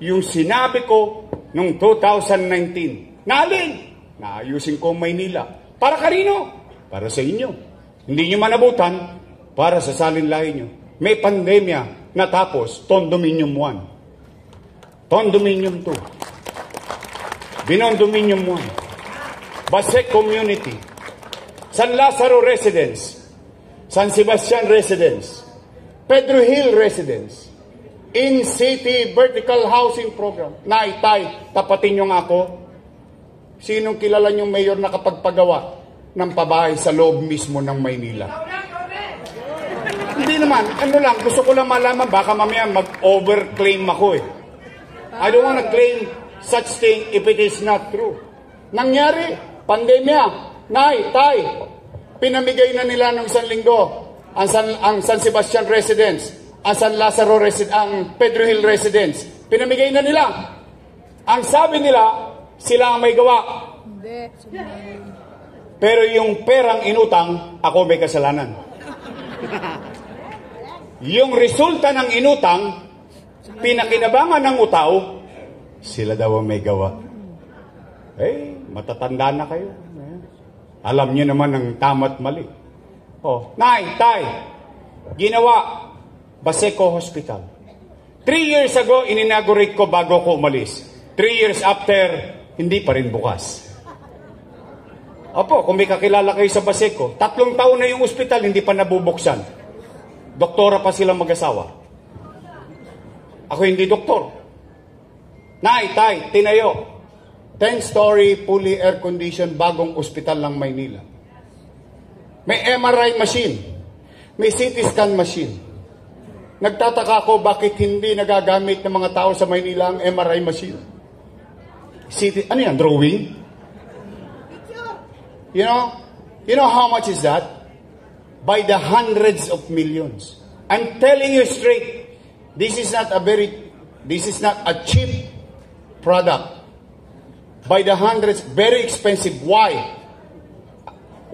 Speaker 1: yung sinabi ko noong 2019. Naalin, naayusin ko Maynila. Para kanino? Para sa inyo. Hindi nyo manabutan, para sa salinlahi nyo. May pandemya, natapos, Condominium 1. Condominium 2. Binondominium 1. Basek Community. San Lazaro Residence. San Sebastian Residence. Pedro Hill Residence. In-city vertical housing program. Tay, tapatin nyo nga ako. Sinong kilala nyong mayor na kapagpagawa ng pabahay sa loob mismo ng Maynila? Hindi naman. Ano lang, gusto ko lang malaman. Baka mamaya mag-overclaim ako eh. I don't wanna claim such thing if it is not true. Nangyari, pandemya. Tay, pinamigay na nila ng isang linggo ang San Sebastian Residence, ang San Lazaro Residence, ang Pedro Hill Residence. Pinamigay na nila. Ang sabi nila, sila ang may gawa. Pero yung perang inutang, ako may kasalanan. Yung resulta ng inutang, pinakinabangan ng utaw, sila daw ang may gawa. Matatanda na kayo. Alam niyo naman ang tama't mali. Tay, ginawa, Baseco Hospital. 3 years ago, ininaugurate ko bago ko umalis. 3 years after, hindi pa rin bukas. Kung may kakilala kayo sa Baseco, 3 taon na yung ospital, hindi pa nabubuksan. Doktora pa silang mag-asawa. Ako hindi doktor. Tay, tinayo. 10-story, fully air-conditioned, bagong ospital ng Maynila. May MRI machine. May CT scan machine. Nagtataka ako bakit hindi nagagamit ng mga tao sa Maynila ang MRI machine. Ano yan, drawing? You know how much is that? By the hundreds of millions. I'm telling you straight, this is not a cheap product. By the hundreds, very expensive. Why?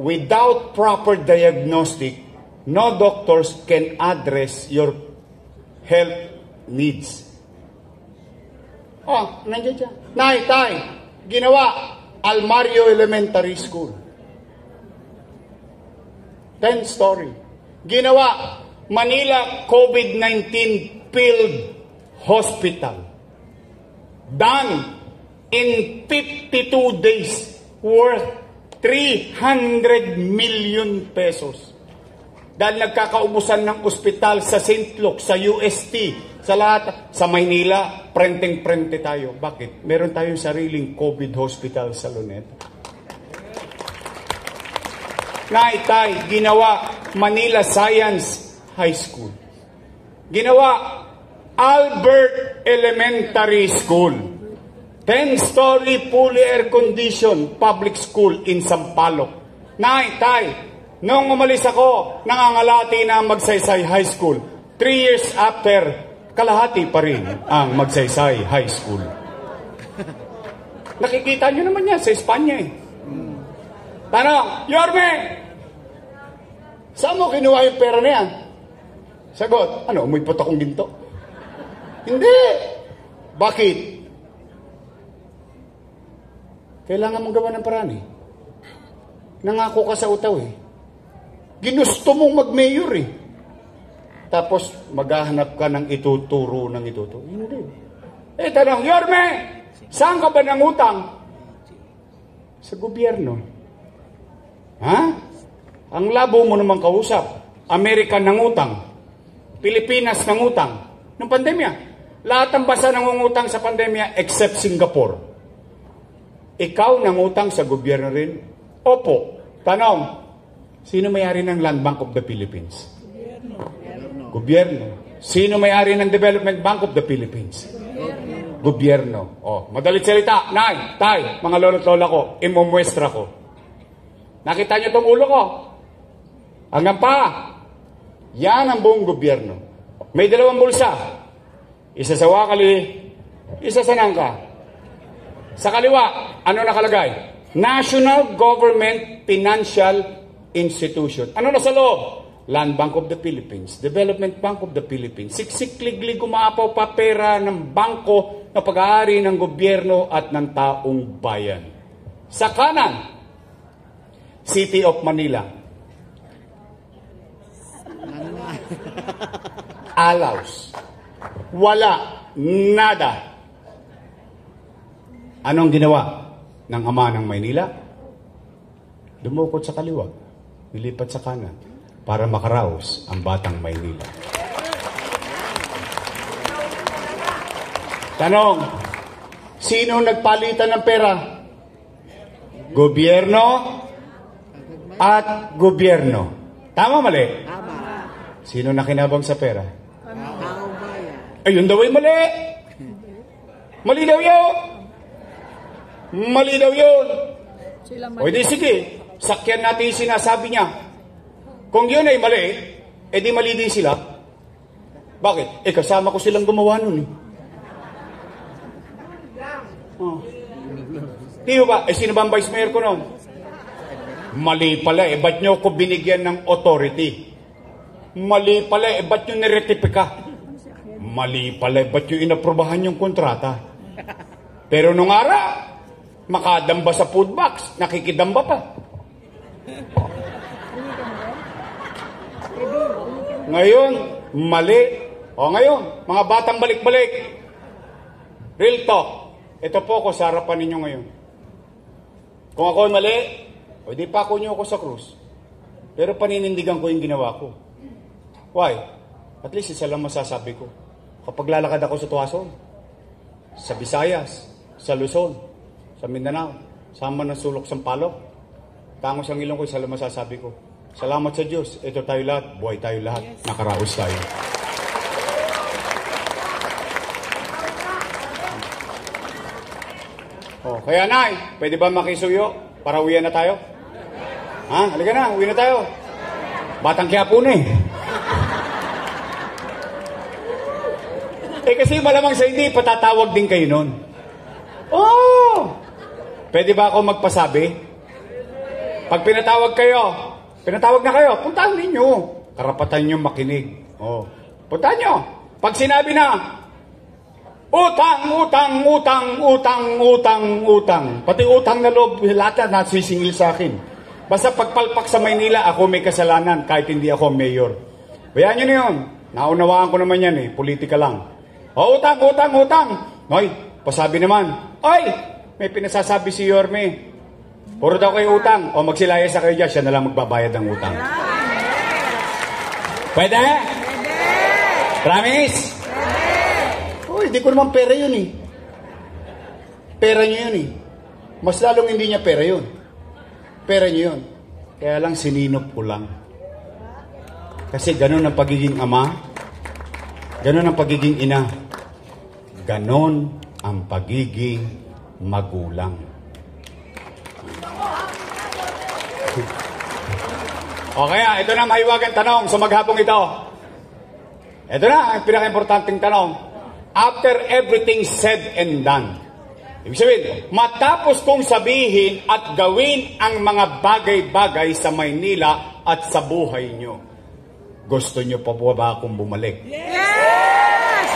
Speaker 1: Without proper diagnostic, no doctors can address your health needs. Nandiyan siya. Tay, ginawa, Almario Elementary School. 10-story. Ginawa, Manila COVID-19 Field Hospital. Done in 52 days, worth 300 million pesos. Dahil nagkakaubusan ng ospital sa St. Luke, sa UST, sa lahat, sa Maynila, prenteng-prente tayo. Bakit? Meron tayong sariling COVID hospital sa Luneta. Tay, ginawa Manila Science High School. Ginawa Albert Elementary School. 10-story, fully air-conditioned public school in Sampaloc. Tay, nung umalis ako, nangangalati na ang Magsaysay High School. 3 years after, kalahati pa rin ang Magsaysay High School. Nakikita nyo naman yan sa Espanya eh. Tanong, Yorme, saan mo kinuha yung pera na yan? Sagot, umipot akong ginto? Hindi. Bakit? Kailangan mong gawa ng paraan eh. Nangako ka sa utaw eh. Ginusto mong mag-mayor eh. Tapos maghahanap ka ng ituturo ng ituturo. Hindi. Tanong, Yorme, saan ka ba nangutang? Sa gobyerno. Ha? Ang labo mo naman kausap. Amerika nangutang. Pilipinas nangutang. Nung pandemya. Lahat ng bansa nangungutang sa pandemya except Singapore. Ikaw nangutang sa gobyerno rin? Opo. Tanong, sino may-ari ng Land Bank of the Philippines? Gobyerno. Sino may-ari ng Development Bank of the Philippines? Gobyerno. Madalit salita. Tay, mga lolo't lola ko, imumwestra ko. Nakita niyo tong ulo ko? Hanggang pa. Yan ang buong gobyerno. May 2 bulsa. Isa sa wakali, isa sa nangka. Sa kaliwa, ano nakalagay? National Government Financial Institution. Ano na sa loob? Land Bank of the Philippines, Development Bank of the Philippines, siksik-liglig umaapaw pa pera ng bangko na pag-aari ng gobyerno at ng taong bayan. Sa kanan, City of Manila. Alaws. Wala. Nada. Anong ginawa ng ama ng Maynila? Dumukot sa kaliwa. Nilipat sa kanan para makaraos ang batang Maynila. Tanong, sino nagpalitan ng pera? Gobyerno at gobyerno. Tama, mali?
Speaker 2: Tama.
Speaker 1: Sino nakinabang sa pera?
Speaker 2: Taong bayan.
Speaker 1: Ayun daw ay mali. Mali daw yun. Mali daw yun. O di sige, sakyan natin yung sinasabi niya. Kung yun ay mali, edi mali din sila. Bakit? Kasama ko silang gumawa nun eh. Oh. Di ba? Sino ba ang vice mayor ko nun? Mali pala ba't nyo ko binigyan ng authority? Mali pala ba't nyo niretipika? Mali pala ba't nyo inaprobahan yung kontrata? Pero nung ara, makadamba sa food box, nakikidamba pa. Ngayon, mali. O ngayon, mga batang balik-balik. Real talk. Ito po ako sa harapan ninyo ngayon. Kung ako ay mali, o di pa ako nyo ako sa krus. Pero paninindigan ko yung ginawa ko. Why? At least isa lang masasabi ko. Kapag lalakad ako sa Tuason, sa Visayas, sa Luzon, sa Mindanao, sama ng sulok Sampaloc, tangos ang ilong ko, isa lang masasabi ko. Salamat sa Diyos. Ito tayo lahat. Buhay tayo lahat. Nakaraos tayo. Kaya Nay, pwede ba makisuyo para uwian na tayo? Ha? Halika na, uwi na tayo. Batang Quiapo na kasi malamang sa hindi, patatawag din kayo nun. Pwede ba ako magpasabi? Pag pinatawag na kayo, puntahan ninyo. Karapatan nyo makinig. Puntahan nyo. Pag sinabi na, utang. Pati utang na loob, lahat na nasisingil sa akin. Basta pagpalpak sa Maynila, ako may kasalanan kahit hindi ako mayor. Bayaan nyo na yun. Naunawaan ko naman yan politika lang. Utang. Ay, pasabi naman. Ay, may pinasasabi si Yorme. Puro daw kayo utang. Magsilaya sa kayo dyan, siya na lang magbabayad ng utang. Pwede? Promise? Hindi ko naman pera yun Pera nyo yun Mas lalong hindi niya pera yun. Pera nyo yun. Kaya lang sininop ko lang. Kasi ganun ang pagiging ama. Ganun ang pagiging ina. Ganon ang pagiging magulang. Kaya ito na mahiwagang tanong sa maghapong ito. Ito na ang pinaka-importanting tanong. After everything said and done, ibig sabihin, matapos kong sabihin at gawin ang mga bagay-bagay sa Maynila at sa buhay nyo, gusto nyo pa ba akong bumalik?
Speaker 2: Yes!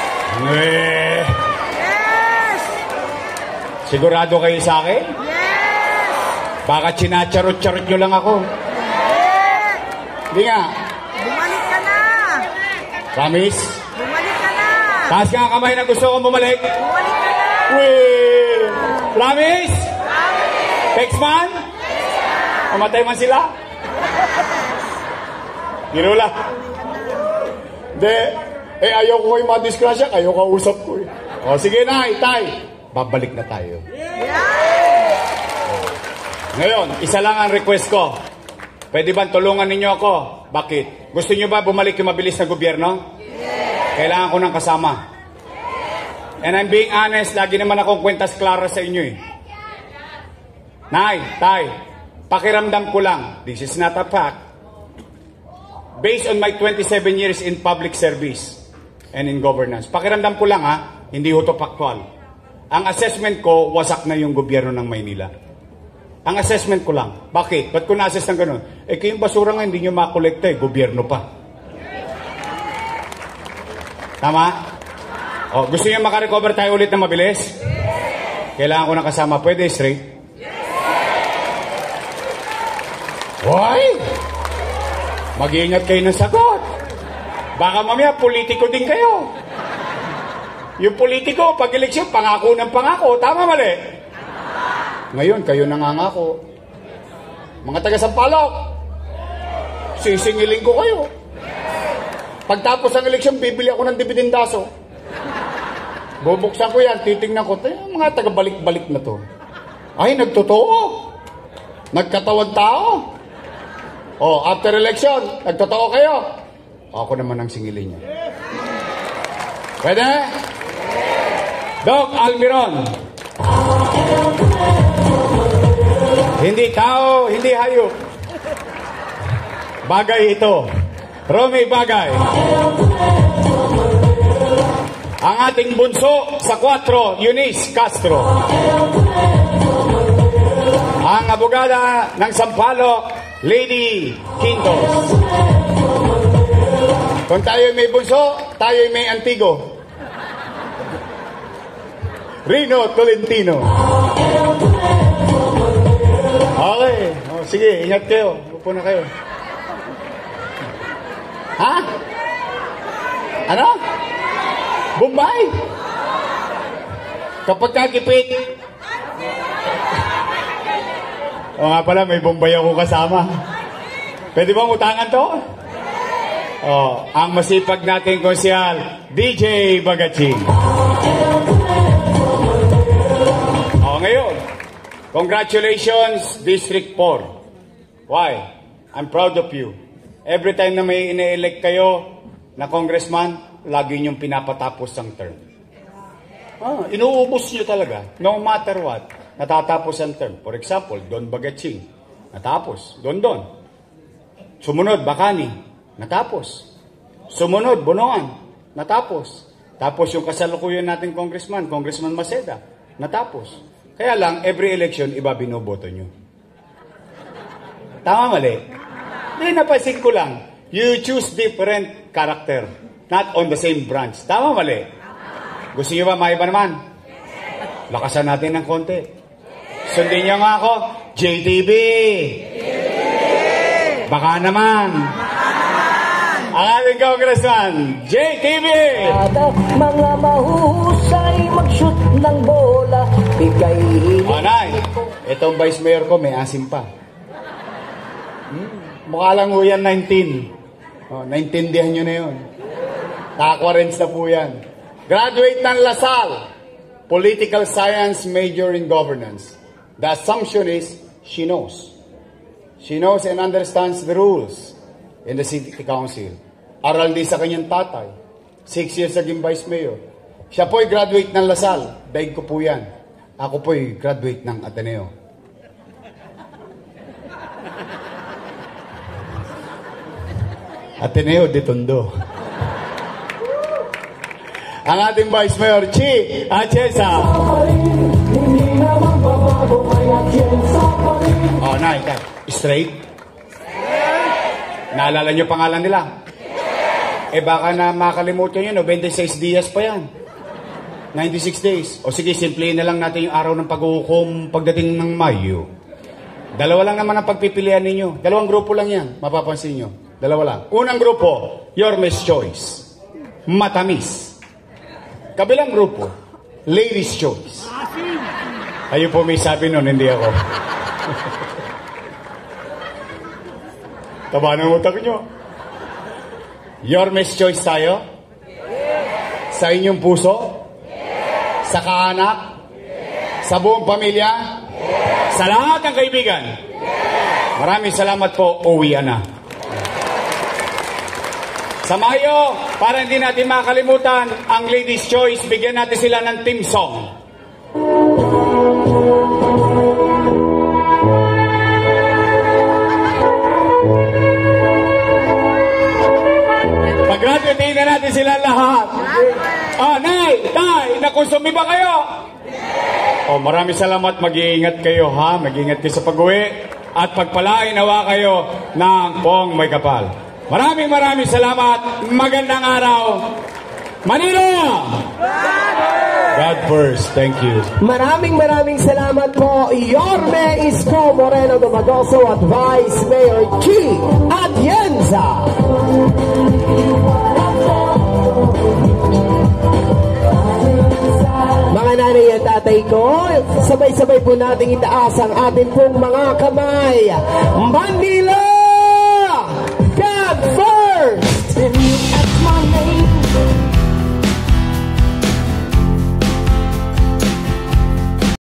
Speaker 1: Yes! Sigurado kayo sa akin?
Speaker 2: Yes!
Speaker 1: Baka chinacharot-charot nyo lang ako.
Speaker 2: Yes!
Speaker 1: Hindi nga.
Speaker 2: Bumalik ka na!
Speaker 1: Promise?
Speaker 2: Bumalik ka na!
Speaker 1: Taas ka ang kamay na gusto kong bumalik.
Speaker 2: Bumalik ka na!
Speaker 1: Promise? Text man? Mamatay man sila? Ginula. Hindi. Ayaw ko kayo madiskrasya. Ayaw kausap ko sige na, Tay. Babalik na tayo. Ngayon, isa lang ang request ko. Pwede ba tulungan ninyo ako? Bakit? Gusto nyo ba bumalik yung mabilis na gobyerno? Kailangan ko ng kasama. And I'm being honest, lagi naman akong kwentas klara sa inyo Nay, Tay, pakiramdam ko lang, this is not a fact. Based on my 27 years in public service and in governance, pakiramdam ko lang hindi ito factual. Ang assessment ko, wasak na yung gobyerno ng Maynila. Ang assessment ko lang. Bakit? Ba't ko na-assess ng ganun? Eh, kayong basura nga, hindi nyo makolekta eh. Gobyerno pa. Tama? O, gusto nyo makarecover tayo ulit na mabilis? Kailangan ko na kasama. Pwede straight? Why? Mag-iingat kayo ng sagot. Baka mamaya, politiko din kayo. Yung politiko, pag eleksyon, pangako ng pangako. Tama, mali? Ngayon, kayo nangangako. Mga taga-Sampaloc, sisingilin ko kayo. Pagtapos ng eleksyon, bibili ako ng dibidendaso. Bubuksan ko yan, titingnan ko, mga taga-balik-balik na to. Ay, nagtotoo. Nagkatawag tao. Oh, after election, nagtotoo kayo. Ako naman ang singilin niyo. Pwede? Doc Almiron. Hindi tao, hindi hayop. Bagay ito. Romy Bagay. Ang ating bunso sa 4, Eunice Castro. Ang abogada ng Sampaloc, Lady Quintos. Kung tayo may bunso, tayo may antigo. Rino Tolentino. Okay. O, sige, ingat kayo. Upo na kayo. Ha? Ano? Bombay? Kapag kagipit. O nga pala, may Bombay ako kasama. Pwede bang utangan to? O, ang masipag nating konsyal, DJ Bagaching. O, ngayon, congratulations, District 4. Why? I'm proud of you. Every time na may ine-elect kayo na congressman, lagi niyong pinapatapos ang term. Inuubos niyo talaga. No matter what, natatapos ang term. For example, Don Bagaching, natapos. Don. Sumunod, Bacani, natapos. Sumunod, Bonoan, natapos. Tapos yung kasalukuyan nating congressman, Congressman Maceda, natapos. Kaya lang, every election, iba binoboto nyo. Tama, mali? Hindi, napansin ko lang. You choose different character, not on the same branch. Tama, mali? Gusto nyo ba maiba naman? Lakasan natin ng konti. Sundin nyo nga ako, JTV. Baka naman. Ang ating congressman, JTV.
Speaker 3: Mga mahuhusay mag-shoot ng bola, bigay
Speaker 1: Nay, itong vice mayor ko may asim pa. Mukha lang ho yan 19. Naintindihan nyo na yun. Naka-quarents na po yan. Graduate ng LaSalle, Political Science major in governance. The assumption is she knows. She knows and understands the rules in the city council. Aral din sa kanyang tatay. 6 years naging vice mayor. Siya po'y graduate ng LaSalle. Daig ko po yan. Ako po'y graduate ng Ateneo. Ateneo de Tondo. Ang ating Vice Mayor, Chi Atienza. Oh, Nay, straight? Naalala niyo pangalan nila? Eh baka na makalimutan yun, 26 Diaz pa yan. 96 days. O sige, simplihin na lang natin yung araw ng paghukom pagdating ng Mayo. Dalawa lang naman ang pagpipilian ninyo. Dalawang grupo lang yan, mapapansin nyo. Dalawa lang. Unang grupo, Yorme's Choice. Matamis. Kabilang grupo, Ladies' Choice. Ayun po may sabi nun, hindi ako. Taba ng utak nyo. Yorme's Choice tayo? Sa inyong puso? Sa kaanak? Sa buong pamilya? Sa lahat ng kaibigan? Maraming salamat po, uwi na. Sa Mayo, para hindi natin makalimutan ang Ladies' Choice, bigyan natin sila ng team song. Pag-graduate na natin sila lahat. Nay, Tay, nakonsumi ba kayo? Maraming salamat. Mag-iingat kayo, ha? Mag-iingat kayo sa pag-uwi. At pagpalain nawa kayo ng Pong May Kapal. Maraming salamat. Magandang araw. Manila! God first. Thank you.
Speaker 3: Maraming salamat po, Yorme Isko Moreno Domagoso at Vice Mayor Chi Atienza. Mga nanay at tatay ko, sabay-sabay po nating itaas ang atin pong mga kamay. Manila!